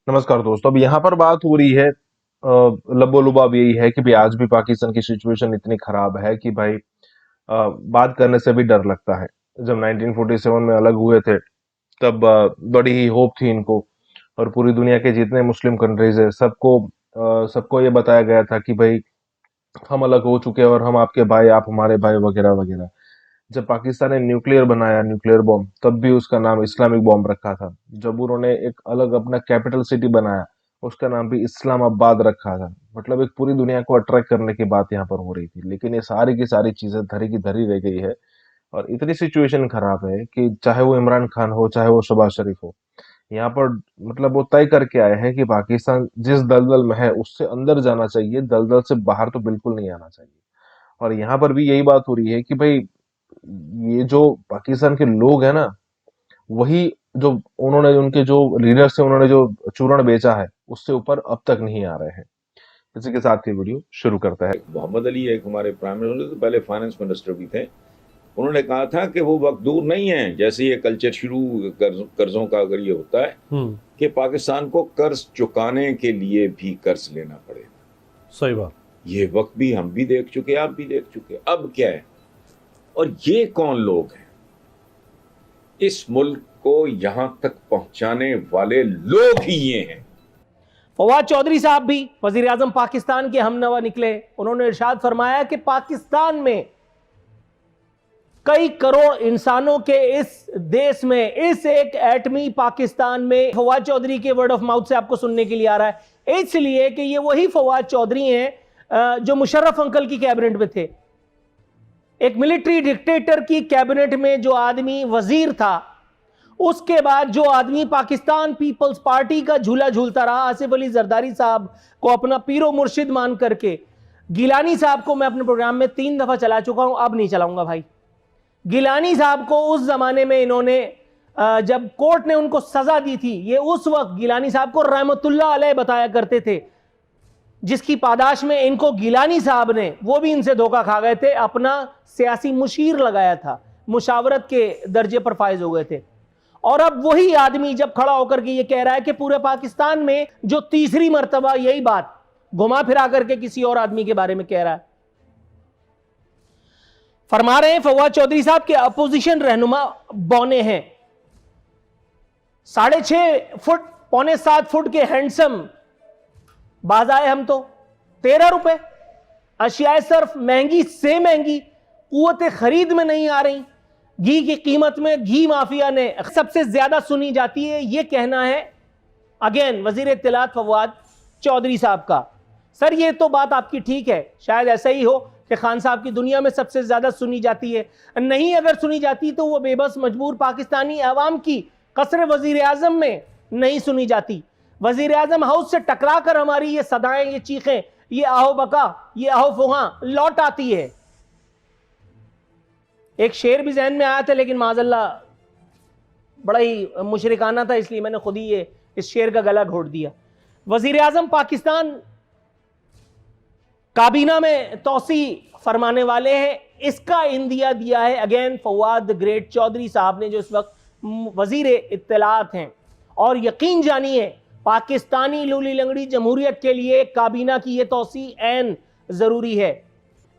नमस्कार दोस्तों, अब यहाँ पर बात हो रही है लबोलुबाब यही है कि भाई आज भी पाकिस्तान की सिचुएशन इतनी खराब है कि भाई बात करने से भी डर लगता है। जब 1947 में अलग हुए थे तब बड़ी ही होप थी इनको, और पूरी दुनिया के जितने मुस्लिम कंट्रीज है सबको ये बताया गया था कि भाई हम अलग हो चुके हैं और हम आपके भाई, आप हमारे भाई, वगैरह वगैरह। जब पाकिस्तान ने न्यूक्लियर बनाया, न्यूक्लियर बॉम्ब, तब भी उसका नाम इस्लामिक बॉम्ब रखा था। जब उन्होंने एक अलग अपना कैपिटल सिटी बनाया, उसका नाम भी इस्लामाबाद रखा था। मतलब एक पूरी दुनिया को अट्रैक्ट करने की बात यहाँ पर हो रही थी, लेकिन ये सारी की सारी चीजें धरी की धरी रह गई है। और इतनी सिचुएशन खराब है कि चाहे वो इमरान खान हो, चाहे वो शहबाज शरीफ हो, यहाँ पर मतलब वो तय करके आए हैं कि पाकिस्तान जिस दलदल में है उससे अंदर जाना चाहिए, दलदल से बाहर तो बिल्कुल नहीं आना चाहिए। और यहाँ पर भी यही बात हो रही है कि भाई ये जो पाकिस्तान के लोग हैं ना, वही जो उन्होंने उनके जो लीडर से उन्होंने जो चूरण बेचा है उससे ऊपर अब तक नहीं आ रहे हैं। इसी के साथ ये वीडियो शुरू करता है। मोहम्मद अली एक हमारे प्राइम मिनिस्टर, तो पहले फाइनेंस मिनिस्टर भी थे, उन्होंने कहा था कि वो वक्त दूर नहीं है, जैसे ये कल्चर शुरू कर्जों का अगर ये होता है कि पाकिस्तान को कर्ज चुकाने के लिए भी कर्ज लेना पड़ेगा। सही बात। ये वक्त भी हम भी देख चुके, आप भी देख चुके। अब क्या है, और ये कौन लोग हैं? इस मुल्क को यहां तक पहुंचाने वाले लोग ही ये हैं। फवाद चौधरी साहब भी वजीर आजम पाकिस्तान के हमनवा निकले। उन्होंने इरशाद फरमाया कि पाकिस्तान में कई करोड़ इंसानों के इस देश में, इस एक एटमी पाकिस्तान में, फवाद चौधरी के वर्ड ऑफ माउथ से आपको सुनने के लिए आ रहा है, इसलिए कि ये वही फवाद चौधरी हैं जो मुशर्रफ अंकल की कैबिनेट में थे। एक मिलिट्री डिक्टेटर की कैबिनेट में जो आदमी वजीर था, उसके बाद जो आदमी पाकिस्तान पीपल्स पार्टी का झूला झूलता रहा, आसिफ अली जरदारी साहब को अपना पीरो मुर्शिद मान करके, गिलानी साहब को मैं अपने प्रोग्राम में 3 दफा चला चुका हूं, अब नहीं चलाऊंगा भाई। गिलानी साहब को उस जमाने में इन्होंने जब कोर्ट ने उनको सजा दी थी, ये उस वक्त गिलानी साहब को रहमतुल्लाह अलैह बताया करते थे, जिसकी पादाश में इनको गिलानी साहब ने, वो भी इनसे धोखा खा गए थे, अपना सियासी मुशीर लगाया था, मुशावरत के दर्जे पर फायज हो गए थे। और अब वही आदमी जब खड़ा होकर के ये कह रहा है कि पूरे पाकिस्तान में जो तीसरी मर्तबा यही बात घुमा फिरा करके किसी और आदमी के बारे में कह रहा है। फरमा रहे हैं फवाद चौधरी साहब के अपोजिशन रहनुमा बौने हैं, 6.5 फुट, 6.25 फुट के हैंडसम बाजाए हम तो 13 रुपए। अशियाए सर्फ महंगी से महंगी, कुव्वत खरीद में नहीं आ रही। घी की कीमत में घी माफिया ने सबसे ज्यादा सुनी जाती है, यह कहना है अगेन वजीर इत्तलात फवाद चौधरी साहब का। सर ये तो बात आपकी ठीक है, शायद ऐसा ही हो कि खान साहब की दुनिया में सबसे ज्यादा सुनी जाती है, नहीं अगर सुनी जाती तो वो बेबस मजबूर पाकिस्तानी अवाम की कसर वजीर आजम में नहीं सुनी जाती। वजीर आजम हाउस से टकरा कर हमारी ये सदाएं, ये चीखें, ये आहो बका, ये आहो फुहा लौट आती है। एक शेर भी जहन में आया था, लेकिन माज़अल्लाह बड़ा ही मुशरिकाना था, इसलिए मैंने खुद ही ये इस शेर का गला घोट दिया। वजीर आजम पाकिस्तान काबीना में तोसी फरमाने वाले हैं, इसका इंदिया दिया है अगेन फवाद ग्रेट चौधरी साहब ने, जो इस वक्त वजीर इत्तलात हैं। और यकीन जानिए पाकिस्तानी लूली लंगड़ी जमहूरियत के लिए काबीना की यह तोसी ऐन जरूरी है।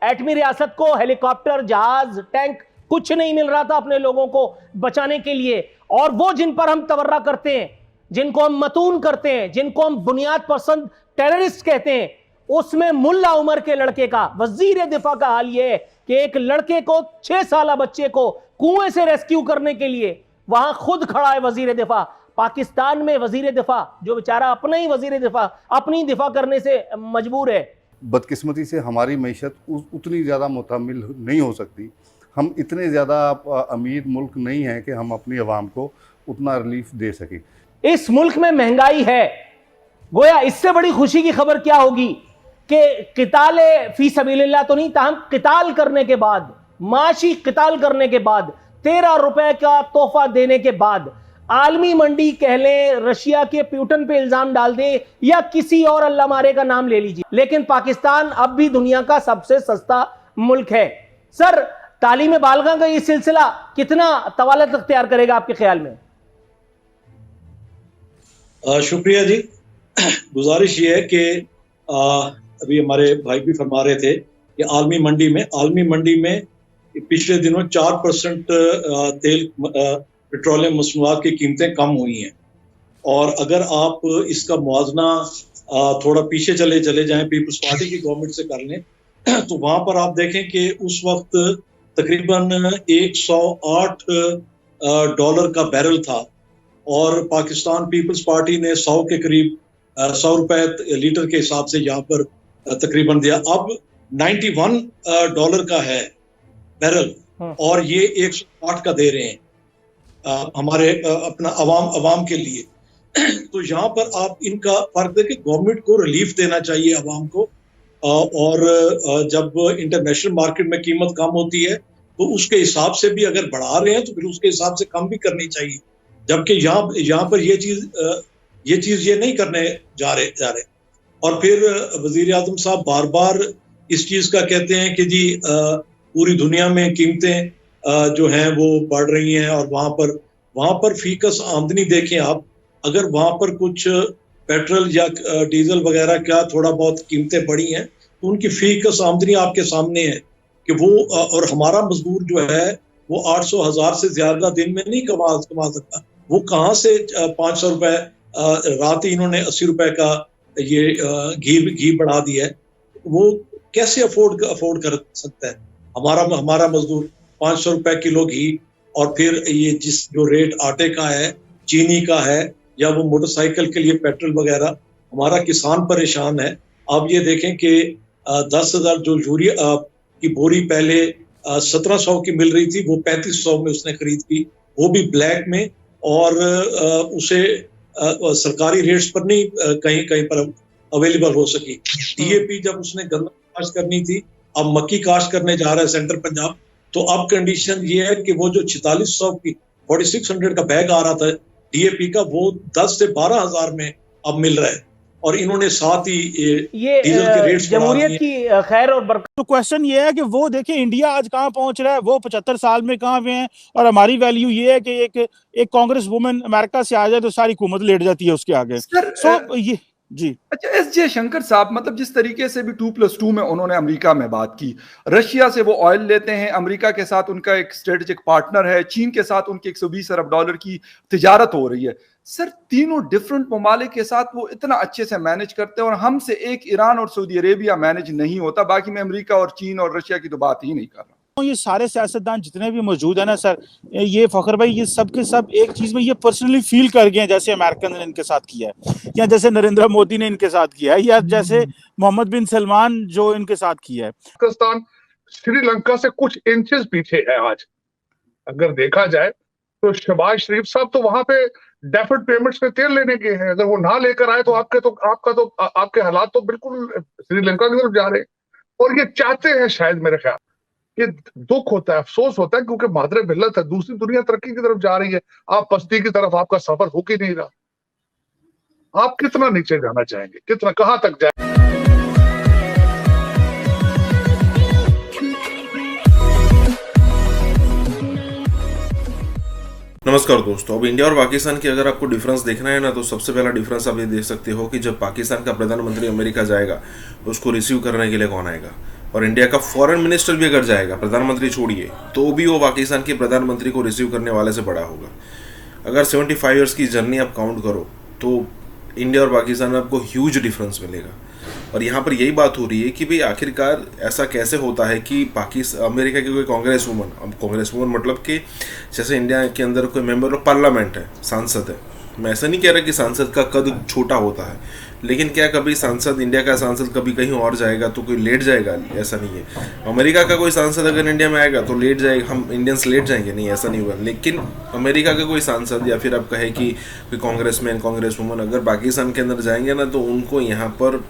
एटमी रियासत को हेलीकॉप्टर, जहाज, टैंक कुछ नहीं मिल रहा था अपने लोगों को बचाने के लिए, और वो जिन पर हम तवर्रा करते हैं, जिनको हम मतून करते हैं, जिनको हम बुनियाद पसंद टेररिस्ट कहते हैं, उसमें मुल्ला उमर के लड़के का, वजीर दिफा का हाल यह है कि एक लड़के को, 6 साल बच्चे को कुएं से रेस्क्यू करने के लिए वहां खुद खड़ा है वजीर दिफा। पाकिस्तान में वजीर दिफा जो बेचारा अपना ही वजीर दिफा अपनी दिफा करने से मजबूर है। बदकिस्मती से हमारी मैशत उतनी ज़्यादा मुतहम्मिल नहीं हो सकती। हम इतने ज़्यादा अमीर मुल्क नहीं हैं कि हम अपनी आवाम को उतना रिलीफ दे सकें। इस मुल्क में महंगाई है, गोया इससे बड़ी खुशी की खबर क्या होगी कि किताल फी सबिलिल्लाह तो नहीं, ताहम किताल करने के बाद, माशी किताल करने के बाद, 13 रुपए का तोहफा देने के बाद, आलमी मंडी कह लें, रशिया के प्यूटन पे इल्जाम डाल दें, या किसी और अल्लाह मारे का नाम ले लीजिए, लेकिन पाकिस्तान अब भी दुनिया का सबसे सस्ता मुल्क है। सर तालीम बालगा का ये सिलसिला कितना तवालत अख्तियार करेगा आपके ख्याल में? शुक्रिया जी। गुजारिश ये है कि अभी हमारे भाई भी फरमा रहे थे कि आलमी मंडी में पिछले दिनों 4% तेल पेट्रोलियम मसनूआत की कीमतें कम हुई हैं, और अगर आप इसका मुआवजना थोड़ा पीछे चले जाएं, पीपल्स पार्टी की गवर्नमेंट से कर लें, तो वहां पर आप देखें कि उस वक्त तकरीबन $108 का बैरल था, और पाकिस्तान पीपल्स पार्टी ने 100 के करीब $100 लीटर के हिसाब से यहाँ पर तकरीबन दिया। अब $91 का है बैरल, और ये 108 का दे रहे हैं हमारे अपना अवाम के लिए। तो यहाँ पर आप इनका फर्क देखें, गवर्नमेंट को रिलीफ देना चाहिए अवाम को, और जब इंटरनेशनल मार्केट में कीमत कम होती है तो उसके हिसाब से भी अगर बढ़ा रहे हैं तो फिर उसके हिसाब से कम भी करनी चाहिए, जबकि यहाँ पर ये चीज ये नहीं करने जा रहे। और फिर वजीर आजम साहब बार बार इस चीज का कहते हैं कि जी पूरी दुनिया में कीमतें जो हैं वो बढ़ रही हैं, और वहां पर फीकस आमदनी देखें आप, अगर वहां पर कुछ पेट्रोल या डीजल वगैरह का थोड़ा बहुत कीमतें बढ़ी हैं तो उनकी फीकस आमदनी आपके सामने है कि वो, और हमारा मजदूर जो है वो 800,000 से ज्यादा दिन में नहीं कमा सकता। वो कहाँ से 500 रुपए, रात ही इन्होंने 80 रुपए का ये घी बढ़ा दिया है, वो कैसे अफोर्ड कर सकता है हमारा मजदूर 500 रुपए किलो घी, और फिर ये जो रेट आटे का है, चीनी का है, या वो मोटरसाइकिल के लिए पेट्रोल वगैरह, हमारा किसान परेशान है। आप ये देखें कि 10,000 जो यूरिया की बोरी पहले 1700 की मिल रही थी, वो 3500 में उसने खरीद की, वो भी ब्लैक में, और उसे सरकारी रेट्स पर नहीं कहीं पर अवेलेबल हो सकी। डीएपी जब उसने गन्ना काश्त करनी थी, अब मक्की काश्त करने जा रहा है सेंट्रल पंजाब, तो अब कंडीशन ये है कि वो जो 4600 की 4600 का बैग आ रहा था डीएपी का, वो 10 से 12,000 में अब मिल रहा है, और इन्होंने साथ ही ये डीजल के रेट्स जमहूरियत की खैर और बरकत। तो क्वेश्चन ये है कि वो देखिए इंडिया आज कहाँ पहुंच रहा है, वो 75 साल में कहाँ पे हैं, और हमारी वैल्यू ये है कि एक कांग्रेस वुमेन अमेरिका से आ जाए तो सारी हुकूमत लेट जाती है उसके आगे। सो ये जी। अच्छा, एस जयशंकर साहब, मतलब जिस तरीके से भी 2+2 में उन्होंने अमेरिका में बात की, रशिया से वो ऑयल लेते हैं, अमेरिका के साथ उनका एक स्ट्रेटेजिक पार्टनर है, चीन के साथ उनकी 120 अरब डॉलर की तिजारत हो रही है। सर, तीनों डिफरेंट ममालिक के साथ वो इतना अच्छे से मैनेज करते हैं, और हमसे एक ईरान और सऊदी अरेबिया मैनेज नहीं होता। बाकी मैं अमेरिका और चीन और रशिया की तो बात ही नहीं कर रहा। ये सारे सियासतदान जितने भी मौजूद है ना सर, ये फखर भाई, ये सब के सब एक चीज में ये पर्सनली फील कर गए हैं, जैसे अमेरिकन ने इनके साथ किया है, या जैसे नरेंद्र मोदी ने इनके साथ किया है, या जैसे मोहम्मद बिन सलमान जो इनके साथ किया है। पाकिस्तान श्रीलंका से कुछ इंचेस पीछे है आज। अगर देखा जाए तो शहबाज शरीफ साहब तो वहां पे डेफर्ड पेमेंट्स में तेल लेने के हैं, अगर वो ना लेकर आए तो आपके हालात तो बिल्कुल श्रीलंका की तरफ जा रहे हैं। और ये चाहते हैं शायद, मेरे ख्याल, ये दुख होता है, अफसोस होता है, क्योंकि मादरे मिल्लत है, दूसरी दुनिया तरक्की की तरफ जा रही है, आप पस्ती की तरफ आपका सफर हो ही नहीं रहा। आप कितना नीचे जाना चाहेंगे, कितना, कहां तक जाए? नमस्कार दोस्तों, अब इंडिया और पाकिस्तान की अगर आपको डिफरेंस देखना है ना, तो सबसे पहला डिफरेंस आप ये देख सकते हो कि जब पाकिस्तान का प्रधानमंत्री अमेरिका जाएगा, उसको रिसीव करने के लिए कौन आएगा, और इंडिया का फॉरेन मिनिस्टर भी अगर जाएगा, प्रधानमंत्री छोड़िए, तो भी वो पाकिस्तान के प्रधानमंत्री को रिसीव करने वाले से बड़ा होगा। अगर 75 ईयर्स की जर्नी आप काउंट करो तो इंडिया और पाकिस्तान में आपको ह्यूज डिफरेंस मिलेगा। और यहाँ पर यही बात हो रही है कि भाई आखिरकार ऐसा कैसे होता है कि अमेरिका की कोई कांग्रेस वुमन मतलब कि जैसे इंडिया के अंदर कोई मेंबर ऑफ पार्लियामेंट है, सांसद है, मैं ऐसा नहीं कह रहा कि सांसद का कद छोटा होता है, लेकिन क्या कभी सांसद, इंडिया का सांसद कभी कहीं और जाएगा तो कोई लेट जाएगा? ऐसा नहीं है। अमेरिका का कोई सांसद अगर इंडिया में आएगा तो लेट जाएगा, हम इंडियंस लेट जाएंगे? नहीं, ऐसा नहीं होगा। लेकिन अमेरिका का कोई सांसद, या फिर आप कहे कि कोई कांग्रेसमैन, कांग्रेस वुमन अगर पाकिस्तान के अंदर जाएंगे ना, तो उनको यहाँ पर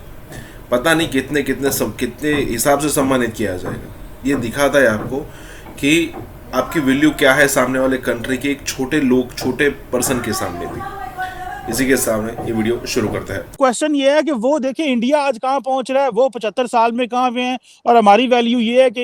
पता नहीं कितने हिसाब से सम्मानित किया जाएगा। ये दिखाता है आपको कि आपकी वैल्यू क्या है सामने वाले कंट्री के एक छोटे पर्सन के सामने भी। इसी के सामने ये वीडियो शुरू करता है। क्वेश्चन ये है कि वो देखिए इंडिया आज कहाँ पहुंच रहा है, वो 75 साल में कहाँ पे हैं, और हमारी वैल्यू ये है कि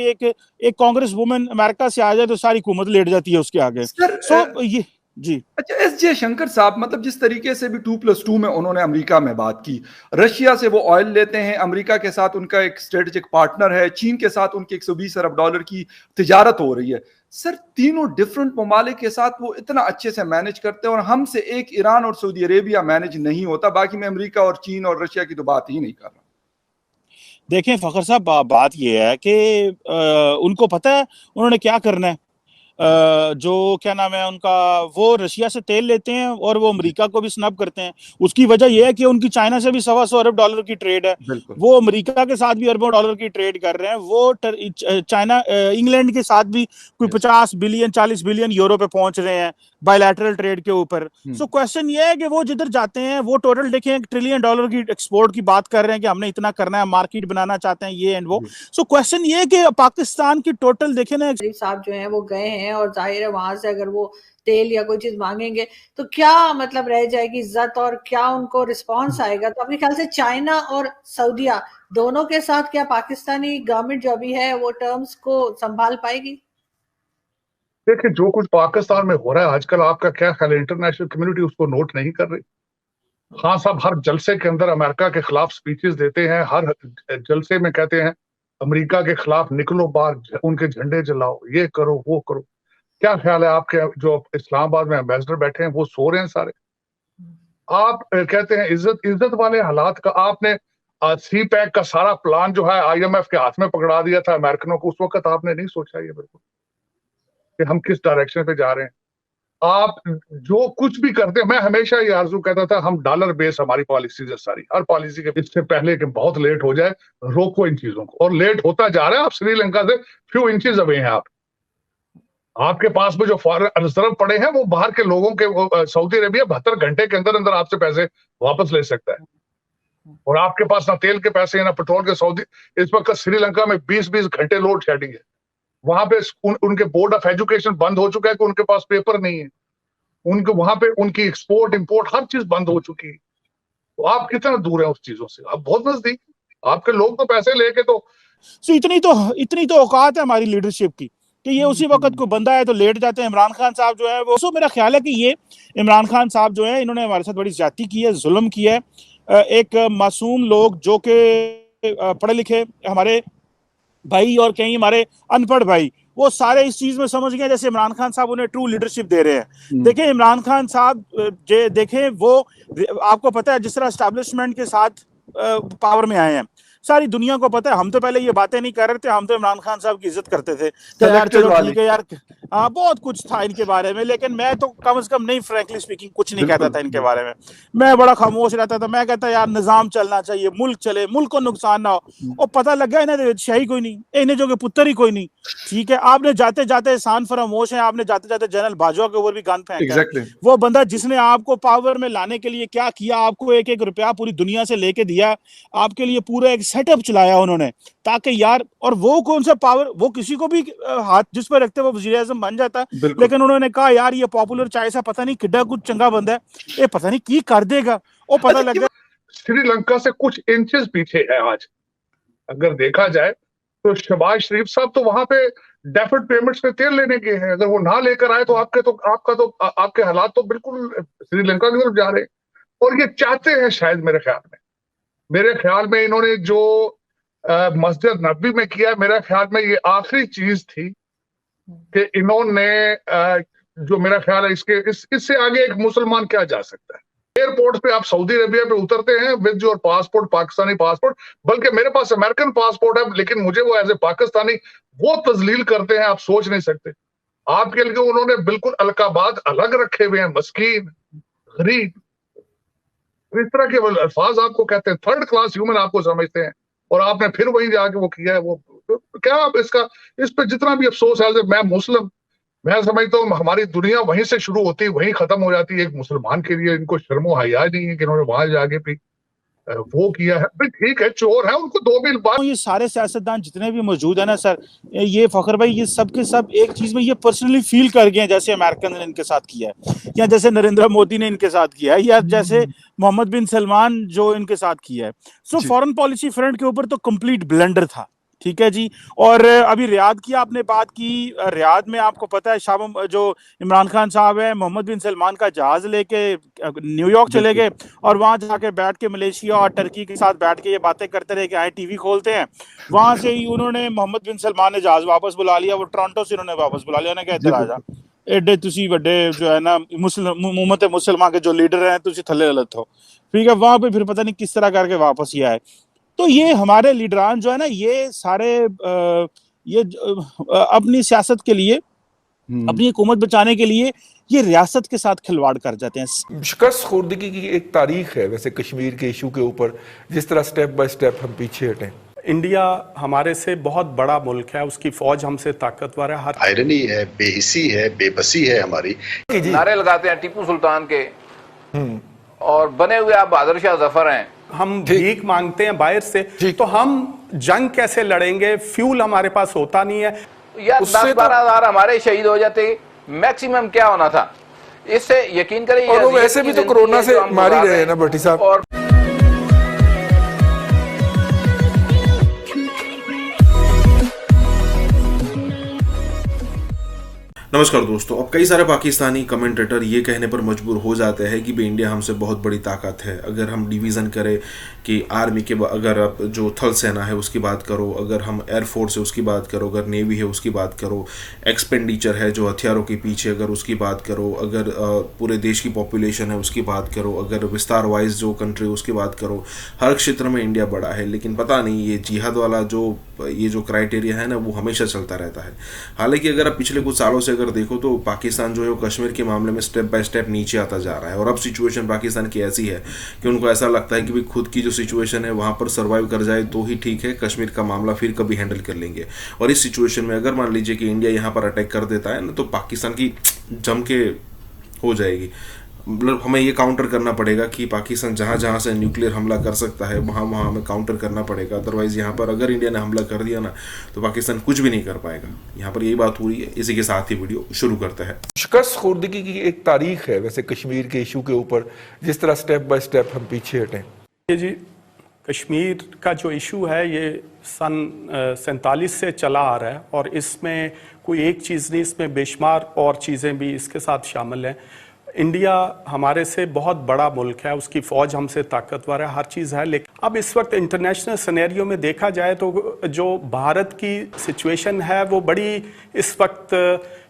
एक कांग्रेस वुमेन अमेरिका से आ जाए तो सारी हुकूमत लेट जाती है उसके आगे। सो ये जी। अच्छा, एस जयशंकर साहब, मतलब जिस तरीके से भी 2+2 में उन्होंने अमेरिका में बात की, रशिया से वो ऑयल लेते हैं, अमेरिका के साथ उनका एक स्ट्रेटेजिक पार्टनर है, चीन के साथ उनकी 120 अरब डॉलर की तिजारत हो रही है। सर, तीनों डिफरेंट ममालिक के साथ वो इतना अच्छे से मैनेज करते हैं, और हमसे एक ईरान और सऊदी अरेबिया मैनेज नहीं होता। बाकी मैं अमेरिका और चीन और रशिया की तो बात ही नहीं कर रहा। देखें फखर साहब, बात ये है कि उनको पता है उन्होंने क्या करना है। जो क्या नाम है उनका, वो रशिया से तेल लेते हैं और वो अमेरिका को भी स्नब करते हैं। उसकी वजह यह है कि उनकी चाइना से भी $125 अरब की ट्रेड है, वो अमेरिका के साथ भी अरबों डॉलर की ट्रेड कर रहे हैं, वो चाइना इंग्लैंड के साथ भी कोई 50 बिलियन 40 बिलियन यूरो पे पहुंच रहे हैं बायलैटरल ट्रेड के ऊपर। सो क्वेश्चन ये है कि वो जिधर जाते हैं वो टोटल देखें $1 ट्रिलियन की एक्सपोर्ट की बात कर रहे हैं कि हमने इतना करना है, मार्केट बनाना चाहते हैं ये एंड वो। सो क्वेश्चन ये है कि पाकिस्तान की टोटल देखें ना, साहब जो है वो गए हैं और जाहिर है वहां से अगर वो तेल या कोई चीज मांगेंगे तो क्या मतलब रह जाएगी इज्जत और क्या उनको रिस्पांस आएगा। तो अपने ख्याल से चाइना और सऊदीया दोनों के साथ क्या पाकिस्तानी गवर्नमेंट जो अभी है वो टर्म्स को संभाल पाएगी? देखिए, जो कुछ पाकिस्तान में हो रहा है आजकल, आपका क्या ख्याल है? इंटरनेशनल कम्युनिटी उसको नोट नहीं कर रही। खान साहब हर जलसे के अंदर अमेरिका के खिलाफ स्पीचेस देते हैं, हर जलसे में कहते हैं अमेरिका के खिलाफ निकलो बाहर, उनके झंडे जलाओ, ये करो वो करो। क्या ख्याल है आपके जो इस्लामाबाद में एम्बेसडर बैठे हैं वो सो रहे हैं सारे? आप कहते हैं इज्जत वाले हालात का आपने सी पैक का सारा प्लान जो है IMF के हाथ में पकड़ा दिया था अमेरिकनों को। उस वक्त आपने नहीं सोचा ये बिल्कुल कि हम किस डायरेक्शन पे जा रहे हैं। आप जो कुछ भी करते हैं, मैं हमेशा ये आरजू कहता था हम डॉलर बेस हमारी पॉलिसीज है सारी, हर पॉलिसी के इससे पहले कि बहुत लेट हो जाए रोको इन चीजों को, और लेट होता जा रहा है। आप श्रीलंका से फ्यू इंचेस अवे हैं। आपके पास में जो फॉरेन रिजर्व पड़े हैं वो बाहर के लोगों के, सऊदी अरेबिया 72 घंटे के अंदर अंदर आपसे पैसे वापस ले सकता है, और आपके पास ना तेल के पैसे हैं ना पेट्रोल के। सऊदी इस वक्त श्रीलंका में 20-20 घंटे लोड शेडिंग है। वहां पे उनके बोर्ड ऑफ एजुकेशन बंद हो चुका है कि उनके पास पेपर नहीं है। उनके वहां पे उनकी एक्सपोर्ट इंपोर्ट हर चीज बंद हो चुकी है। तो आप कितना दूर है उस चीजों से? आप बहुत नजदीक। आपके लोग तो पैसे लेके तो इतनी तो औकात है हमारी लीडरशिप की कि ये उसी वक्त को बंदा है तो लेट जाते हैं। इमरान खान साहब जो है वो, सो मेरा ख्याल है कि ये इमरान खान साहब जो है इन्होंने हमारे साथ बड़ी ज्यादती की है, जुल्म किया है। एक मासूम लोग जो कि पढ़े लिखे हमारे भाई और कहीं हमारे अनपढ़ भाई, वो सारे इस चीज में समझ गए जैसे इमरान खान साहब उन्हें ट्रू लीडरशिप दे रहे हैं। देखें इमरान खान साहब देखें वो, आपको पता है जिस तरह एस्टैब्लिशमेंट के साथ पावर में आए हैं, सारी दुनिया को पता है। हम तो पहले ये बातें नहीं कर रहे थे, हम तो इमरान खान साहब की इज्जत करते थे कि यार चलो ठीक है यार, हाँ बहुत कुछ था इनके बारे में, लेकिन मैं तो कम से कम नहीं, फ्रैंकली स्पीकिंग कुछ नहीं कहता था इनके बारे में। मैं बड़ा खामोश रहता था। मैं कहता यार निजाम चलना चाहिए, मुल्क चले, मुल्क को नुकसान ना हो। और पता लग गया इन्हें शाही कोई नहीं, इन्हें जो कि पुत्र ही कोई नहीं। ठीक है, आपने जाते जाते एहसान फरामोश है, आपने जाते जाते जनरल बाजवा के ऊपर भी गन फेंका। वो बंदा जिसने आपको पावर में लाने के लिए क्या किया, आपको एक रुपया पूरी दुनिया से लेके दिया, आपके लिए पूरा एक सेटअप चलाया उन्होंने ताकि यार, और वो कौन सा पावर, वो किसी को भी हाथ जिस पर रखते वो वजीर आज़म बन जाता। लेकिन उन्होंने कहा यार ये पॉपुलर चाय सा पता नहीं किड्डा कुछ चंगा बंदा है, ये पता नहीं की कर देगा। वो पता लग गया श्रीलंका से कुछ इंचेस पीछे है आज अगर देखा जाए तो। शहबाज शरीफ साहब तो वहां पे डेफर्ड पेमेंट्स पे तेल लेने के हैं, अगर वो ना लेकर आए तो आपके हालात तो बिल्कुल श्रीलंका की तरफ जा रहे हैं। और ये चाहते हैं शायद, मेरे ख्याल में इन्होंने जो मस्जिद नबी में किया, मेरे ख्याल में ये आखिरी चीज थी कि इन्होंने जो मेरा ख्याल है इससे आगे एक मुसलमान क्या जा सकता है। एयरपोर्ट पे आप सऊदी अरेबिया पे उतरते हैं with your passport, Pakistani passport, बल्कि मेरे पास अमेरिकन पासपोर्ट है लेकिन मुझे वो एज ए पाकिस्तानी वो तजलील करते हैं, आप सोच नहीं सकते। आपके लिए उन्होंने बिल्कुल अलकाबाद अलग रखे हुए हैं, मस्कीन, गरीब, इस तरह के अल्फाज आपको कहते हैं, थर्ड क्लास ह्यूमन आपको समझते हैं, और आपने फिर वहीं जाके वो किया है। वो क्या आप इस पे जितना भी अफसोस है, मैं मुस्लिम, मैं समझता हूँ हमारी दुनिया वहीं से शुरू होती है वहीं खत्म हो जाती है। एक मुसलमान के लिए इनको शर्मो हया नहीं है कि इन्होंने वहां जाके भी वो किया है। भाई ठीक है, चोर है, उनको 2 मील बाद। ये सारे सियासतदान जितने भी मौजूद है ना सर, ये फखर भाई, ये सब के सब एक चीज में ये पर्सनली फील कर गए हैं, जैसे अमेरिकन ने इनके साथ किया है, या जैसे नरेंद्र मोदी ने इनके साथ किया है, या जैसे मोहम्मद बिन सलमान जो इनके साथ किया है। सो फॉरेन पॉलिसी फ्रंट के ऊपर तो कंप्लीट ब्लंडर था। ठीक है जी। और अभी रियाद की आपने बात की, रियाद में आपको पता है शाम जो इमरान खान साहब है मोहम्मद बिन सलमान का जहाज लेके न्यूयॉर्क चले गए और वहां जाके बैठ के मलेशिया और टर्की के साथ बैठ के ये बातें करते रहे कि आए टीवी खोलते हैं। वहां से ही उन्होंने मोहम्मद बिन सलमान ने जहाज वापस बुला लिया, वो टोरंटो से उन्होंने वापस बुला लिया, उन्होंने कहा इधर आ जा, एडे तुसी वड्डे जो है ना उम्मत मुसलमान के जो लीडर हैं तुसी थल्ले गलत हो। ठीक है, वहां पे फिर पता नहीं किस तरह करके वापस ही आए। तो ये हमारे लीडरान जो है ना, ये सारे ये अपनी सियासत के लिए अपनी हुकूमत बचाने के लिए ये रियासत के साथ खिलवाड़ कर जाते हैं। शिकस्त खुर्दगी की एक तारीख है वैसे कश्मीर के इशू के ऊपर, जिस तरह स्टेप बाय स्टेप हम पीछे हटें। इंडिया हमारे से बहुत बड़ा मुल्क है, उसकी फौज हमसे ताकतवर है। हर आयरनी है, बेहिसी है, बेबसी है हमारी। नारे लगाते हैं टीपू सुल्तान के और बने हुए आप बहादुर शाह जफर हैं। हम भीख मांगते हैं बाहर से, तो हम जंग कैसे लड़ेंगे? फ्यूल हमारे पास होता नहीं है। यार 10-12 हजार हमारे शहीद हो जाते, मैक्सिमम क्या होना था? इससे यकीन करें, और वो वैसे भी तो कोरोना से मार ही रहे हैं ना भट्टी साहब। और नमस्कार दोस्तों, अब कई सारे पाकिस्तानी कमेंटेटर ये कहने पर मजबूर हो जाते हैं कि भाई इंडिया हमसे बहुत बड़ी ताकत है। अगर हम डिवीज़न करें कि आर्मी के, अगर आप जो थल सेना है उसकी बात करो, अगर हम एयरफोर्स है उसकी बात करो, अगर नेवी है उसकी बात करो, एक्सपेंडिचर है जो हथियारों के पीछे अगर उसकी बात करो, अगर पूरे देश की पॉपुलेशन है उसकी बात करो, अगर विस्तार वाइज जो कंट्री उसकी बात करो, हर क्षेत्र में इंडिया बड़ा है। लेकिन पता नहीं ये जिहाद वाला ये जो क्राइटेरिया है ना, वो हमेशा चलता रहता है। हालांकि अगर आप पिछले कुछ सालों से अगर देखो तो पाकिस्तान जो है वो कश्मीर के मामले में स्टेप बाय स्टेप नीचे आता जा रहा है। और अब सिचुएशन पाकिस्तान की ऐसी है कि उनको ऐसा लगता है कि भाई खुद की जो सिचुएशन है वहाँ पर सर्वाइव कर जाए तो ही ठीक है, कश्मीर का मामला फिर कभी हैंडल कर लेंगे। और इस सिचुएशन में अगर मान लीजिए कि इंडिया यहाँ पर अटैक कर देता है ना, तो पाकिस्तान की जम के हो जाएगी। मतलब हमें ये काउंटर करना पड़ेगा कि पाकिस्तान जहाँ जहाँ से न्यूक्लियर हमला कर सकता है वहाँ वहाँ हमें काउंटर करना पड़ेगा। अदरवाइज़ यहाँ पर अगर इंडिया ने हमला कर दिया ना, तो पाकिस्तान कुछ भी नहीं कर पाएगा। यहाँ पर यही बात हो रही है। इसी के साथ ही वीडियो शुरू करते हैं। शिकस्त खुर्दगी की एक तारीख है वैसे कश्मीर के इशू के ऊपर, जिस तरह स्टेप बाय स्टेप हम पीछे हटें। जी, कश्मीर का जो इशू है ये सन 47 से चला आ रहा है और इसमें कोई एक चीज़ नहीं, इसमें बेशुमार और चीज़ें भी इसके साथ शामिल हैं। इंडिया हमारे से बहुत बड़ा मुल्क है, उसकी फ़ौज हमसे ताकतवर है, हर चीज़ है। लेकिन अब इस वक्त इंटरनेशनल सिनेरियो में देखा जाए तो जो भारत की सिचुएशन है वो बड़ी इस वक्त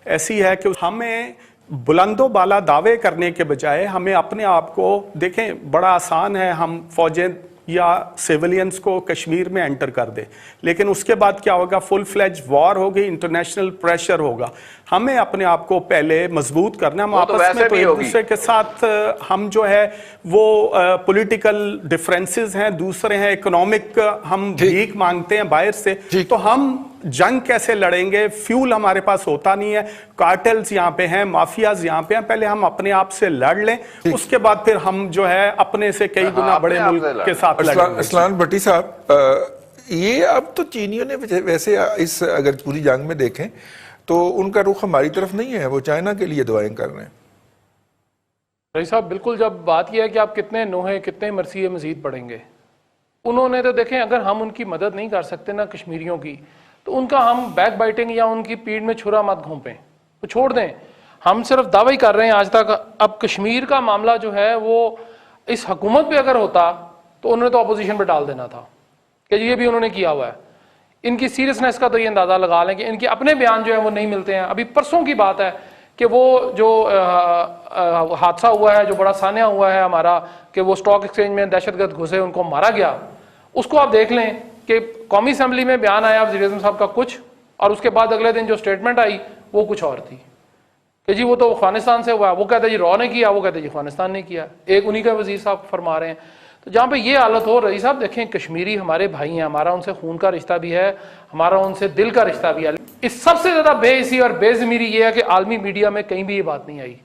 ऐसी है कि हमें बुलंदो बाला दावे करने के बजाय हमें अपने आप को देखें। बड़ा आसान है हम फौजें या सिविलियंस को कश्मीर में एंटर कर दे, लेकिन उसके बाद क्या होगा? फुल फ्लेज वॉर होगी, इंटरनेशनल प्रेशर होगा। हमें अपने आप को पहले मजबूत करना। हम आपस में तो एक दूसरे के साथ हम जो है वो पॉलिटिकल डिफरेंसेस हैं, दूसरे हैं इकोनॉमिक, हम भीख मांगते हैं बाहर से, तो हम जंग कैसे लड़ेंगे? फ्यूल हमारे पास होता नहीं है, कार्टेल्स यहाँ पे हैं, माफियाज यहाँ पे हैं। पहले हम अपने आप से लड़ लें, उसके बाद फिर हम जो है अपने से कई गुना बड़े मुल्क के साथ लड़ेंगे। असलान भट्टी साहब, ये अब तो चीनियों ने वैसे इस अगर पूरी जंग में देखें तो उनका रुख हमारी तरफ नहीं है, वो चाइना के लिए दुआएं कर रहे हैं। भाई साहब, बिल्कुल जब बात यह है कि आप कितने नोहे कितने मरसिए मजीद पढ़ेंगे, उन्होंने तो देखें अगर हम उनकी मदद नहीं कर सकते ना कश्मीरियों की, तो उनका हम बैक बाइटिंग या उनकी पीठ में छुरा मत घोंपें, तो छोड़ दें। हम सिर्फ दावा ही कर रहे हैं आज तक। अब कश्मीर का मामला जो है वो इस हुकूमत पे अगर होता तो उन्होंने तो अपोजिशन पे डाल देना था कि ये भी उन्होंने किया हुआ है। इनकी सीरियसनेस का तो ये अंदाज़ा लगा लें कि इनके अपने बयान जो है वो नहीं मिलते हैं। अभी परसों की बात है कि वो जो हादसा हुआ है, जो बड़ा सान्या हुआ है हमारा, कि वो स्टॉक एक्सचेंज में दहशतगर्द घुसे, उनको मारा गया, उसको आप देख लें कि कौमी असम्बली में बयान आया वज़ीर-ए-आज़म साहब का कुछ, और उसके बाद अगले दिन जो स्टेटमेंट आई वो कुछ और थी कि जी वो तो अफगानिस्तान से हुआ। वो कहते जी रॉ ने किया, वो कहते जी अफगानिस्तान ने किया। एक उन्हीं का वज़ीर साहब फरमा रहे हैं। तो जहाँ पे ये हालत हो रही साहब, देखें कश्मीरी हमारे भाई हैं, हमारा उनसे खून का रिश्ता भी है, हमारा उनसे दिल का रिश्ता भी है। इस सबसे ज़्यादा बेइज्जती और बेज़मीरी ये है कि आलमी मीडिया में कहीं भी ये बात नहीं आई,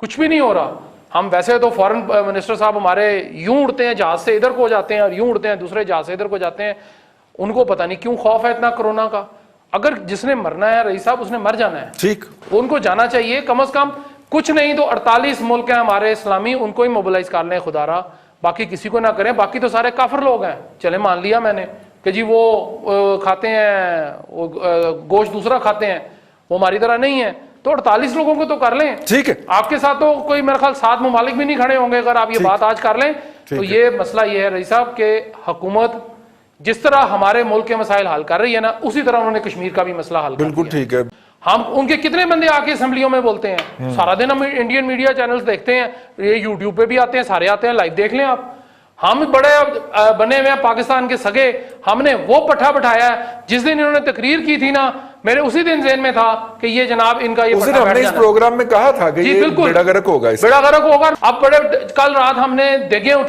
कुछ भी नहीं हो रहा। हम वैसे तो फॉरेन मिनिस्टर साहब हमारे यूं उड़ते हैं जहाज से इधर को जाते हैं और यूं उड़ते हैं दूसरे जहाज से इधर को जाते हैं। उनको पता नहीं क्यों खौफ है इतना कोरोना का। अगर जिसने मरना है रईस साहब, उसने मर जाना है, ठीक, उनको जाना चाहिए। कम से कम कुछ नहीं तो 48 मुल्क हैं हमारे इस्लामी, उनको ही मोबिलाइज कर लें खुदारा, बाकी किसी को ना करें। बाकी तो सारे काफिर लोग हैं। चले मान लिया मैंने कि जी वो खाते हैं, वो गोश्त दूसरा खाते हैं, वो हमारी तरह नहीं है, तो 48 लोगों को तो कर लें, ठीक है। आपके साथ तो कोई मेरे ख्याल 7 ममालिक भी नहीं खड़े होंगे अगर आप ये बात आज कर लें। तो ये मसला ये है रईस साहब के हुकूमत जिस तरह हमारे मुल्क के मसाइल हल कर रही है ना, उसी तरह उन्होंने कश्मीर का भी मसला हल बिल्कुल ठीक है। हम उनके कितने बंदे आके असेंबलियों में बोलते हैं, सारा दिन हम इंडियन मीडिया चैनल्स देखते हैं, ये यूट्यूब पे भी आते हैं, सारे आते हैं, लाइव देख लें आप। हम बड़े बने हुए हैं पाकिस्तान के सगे, हमने वो पट्टा बिठाया है। जिस दिन इन्होंने तकरीर की थी ना मेरे उसी दिन ज़हन में था कि ये जनाब इनका ये उस दिन हमने इस प्रोग्राम में कहा था कि ये बेड़ा गर्क होगा, बेड़ा गर्क होगा। अब बड़े कल रात हमने देगें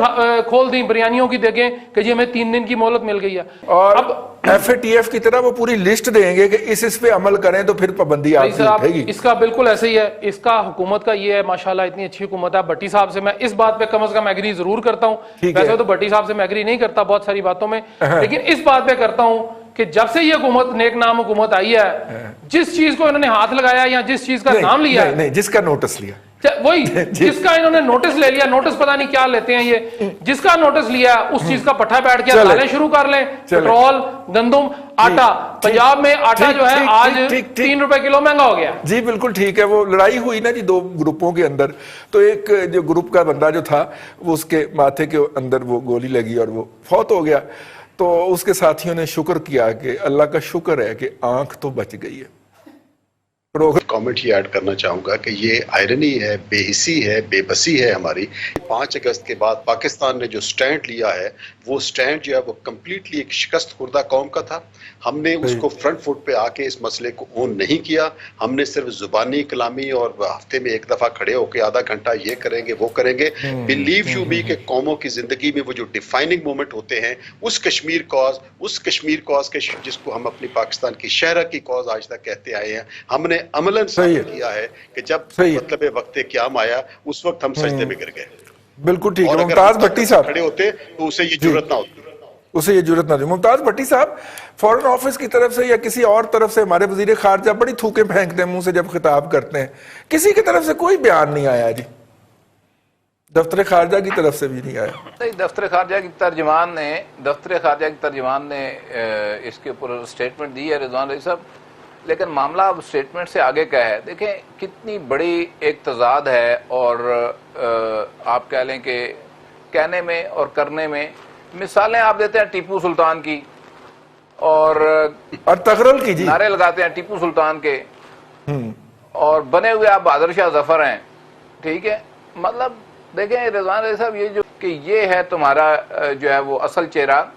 खोल दी, बिरयानियों की देगें, कि जी हमें 3 दिन की मोहलत मिल गई है। और अब FATF की तरह वो पूरी लिस्ट देंगे कि इस पे अमल करें तो फिर पाबंदी आपकी उठेगी। इसका बिल्कुल ऐसे ही है। इसका हुकूमत का ये है, माशाल्लाह इतनी अच्छी हुकूमत है। भट्टी साहब से मैं इस बात पे कम से कम एग्री जरूर करता हूँ। वैसे तो भट्टी साहब से मैं एग्री नहीं करता बहुत सारी बातों में, लेकिन इस बात पे करता हूँ कि जब से ये हुकूमत नेक नाम हुकूमत आई है, जिस चीज को इन्होंने हाथ लगाया या जिस चीज का नाम लिया, नहीं जिसका नोटिस लिया, वही जिसका इन्होंने नोटिस ले लिया, नोटिस पता नहीं क्या लेते हैं ये, जिसका नोटिस लिया उस चीज का पट्टा बैठ के डालें शुरू कर लें। पेट्रोल, गंदम, आटा, पंजाब में आटा जो है आज 3 रुपए किलो महंगा हो गया। जी बिल्कुल ठीक है। वो लड़ाई हुई ना जी 2 ग्रुपों के अंदर, तो एक जो ग्रुप का बंदा जो था वो उसके माथे के अंदर वो गोली लगी और वो फौत हो गया। तो उसके साथियों ने शुक्र किया कि अल्लाह का शुक्र है कि आंख तो बच गई है। कमेंट ही ऐड करना चाहूंगा कि ये आयरनी है, बेहिसी है, बेबसी है हमारी। 5 अगस्त के बाद पाकिस्तान ने जो स्टैंड लिया है, वो स्टैंड जो है वो कम्प्लीटली एक शिकस्त खुर्दा कौम का था। हमने उसको फ्रंट फुट पे आके इस मसले को ओन नहीं किया। हमने सिर्फ जुबानी कलामी और हफ्ते में एक दफा खड़े होकर आधा घंटा ये करेंगे वो करेंगे। बिलीव यू बी के कौमों की जिंदगी में वो जो डिफाइनिंग मोमेंट होते हैं, उस कश्मीर कॉज के जिसको हम अपनी पाकिस्तान की शहर की कॉज आज तक कहते आए हैं, हमने अमलन साबित किया है कि जब मतलब वक्त क़याम आया उस वक्त हम सजदे में गिर गए। बिल्कुल ठीक है। मुमताज भट्टी साहब खड़े होते तो उसे ये जुर्रत ना होती, उसे ये जुर्रत ना थी। मुमताज भट्टी साहब, फॉरेन ऑफिस की तरफ से या किसी और तरफ से हमारे वजीर खारजा बड़ी थूके फेंकते हैं मुंह से जब खिताब करते हैं, किसी की तरफ से कोई बयान नहीं आया जी, दफ्तर खारजा की तरफ से भी नहीं आया। नहीं, दफ्तर खारजा की तर्जमान ने इसके ऊपर स्टेटमेंट दी है रिजवान रईस साहब, लेकिन मामला अब स्टेटमेंट से आगे का है। देखें कितनी बड़ी एक तजाद है, और आप कह लें कि कहने में और करने में। मिसालें आप देते हैं टीपू सुल्तान की और तगरल की जी, नारे लगाते हैं टीपू सुल्तान के, और बने हुए आप बहादुर शाह जफर हैं, ठीक है। मतलब देखें रिजवान रईस साहब, ये जो कि ये है तुम्हारा जो है वो असल चेहरा,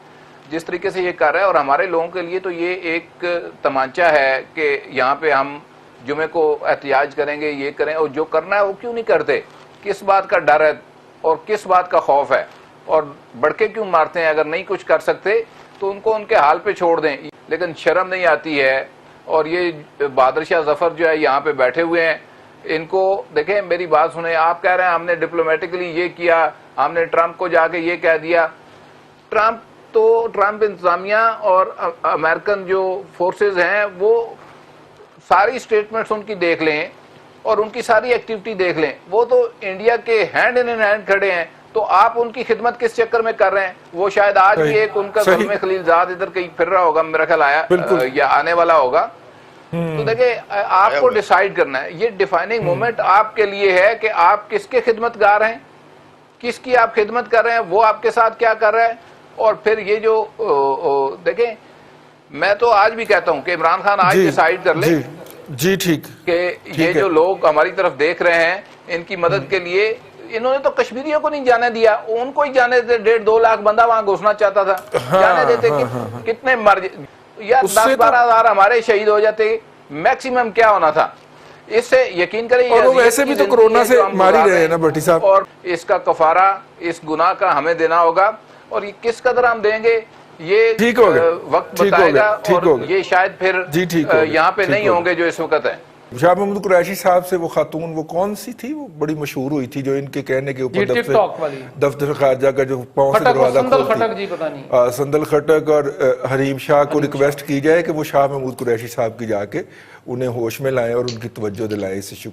जिस तरीके से ये कर रहा है। और हमारे लोगों के लिए तो ये एक तमांचा है कि यहाँ पे हम जुमे को एहतियाज करेंगे, ये करें, और जो करना है वो क्यों नहीं करते, किस बात का डर है और किस बात का खौफ है, और बड़के क्यों मारते हैं। अगर नहीं कुछ कर सकते तो उनको उनके हाल पे छोड़ दें, लेकिन शर्म नहीं आती है। और ये बहादुर शाह जफर जो है यहाँ पे बैठे हुए हैं, इनको देखें, मेरी बात सुने। आप कह रहे हैं हमने डिप्लोमेटिकली ये किया, हमने ट्रंप को जाके ये कह दिया। ट्रंप इंतजामिया और अमेरिकन जो फोर्सेस हैं वो सारी स्टेटमेंट्स उनकी देख लें और उनकी सारी एक्टिविटी देख लें, वो तो इंडिया के हैंड इन हैंड खड़े हैं। तो आप उनकी खिदमत किस चक्कर में कर रहे हैं। वो शायद आज भी एक उनका ज़ुल्म खलीलजाद इधर कहीं फिर रहा होगा, मेरा ख्याल आया या आने वाला होगा। तो देखिए आपको डिसाइड करना है, ये डिफाइनिंग मोमेंट आपके लिए है कि आप किसके खिदमतगार हैं, किसकी आप खिदमत कर रहे हैं, वो आपके साथ क्या कर रहा है। और फिर ये जो देखें, मैं तो आज भी कहता हूं कि इमरान खान आज डिसाइड कर ले जी ठीक कि ये जो लोग हमारी तरफ देख रहे हैं, इनकी मदद के लिए इन्होंने तो कश्मीरियों को नहीं जाने दिया, उनको ही जाने देते। 1.5-2 लाख बंदा वहां घुसना चाहता था, जाने देते। कितने मर यार, 10-12 हजार हमारे शहीद हो जाते, मैक्सिमम क्या होना था। इससे यकीन करें, और वैसे भी तो कोरोना से मार ही रहे हैं ना भट्टी साहब। और इसका कफारा इस गुनाह का हमें देना होगा, और ये किस कदर हम देंगे ये ठीक हो गया, वक्त बताएगा। और ये शायद फिर यहाँ पे नहीं होंगे जो इस वक्त है। शाह महमूद कुरैशी साहब से वो खातून, वो कौन सी थी, वो बड़ी मशहूर हुई थी जो इनके कहने के ऊपर दफ्तर खारजा का जो पांव से दरवाजा खोलती, संदल खटक और हरीम शाह को रिक्वेस्ट की जाए कि वो शाह महमूद कुरैशी साहब की जाके उन्हें होश में लाएं और उनकी तवज्जो दिलाएं इस इशू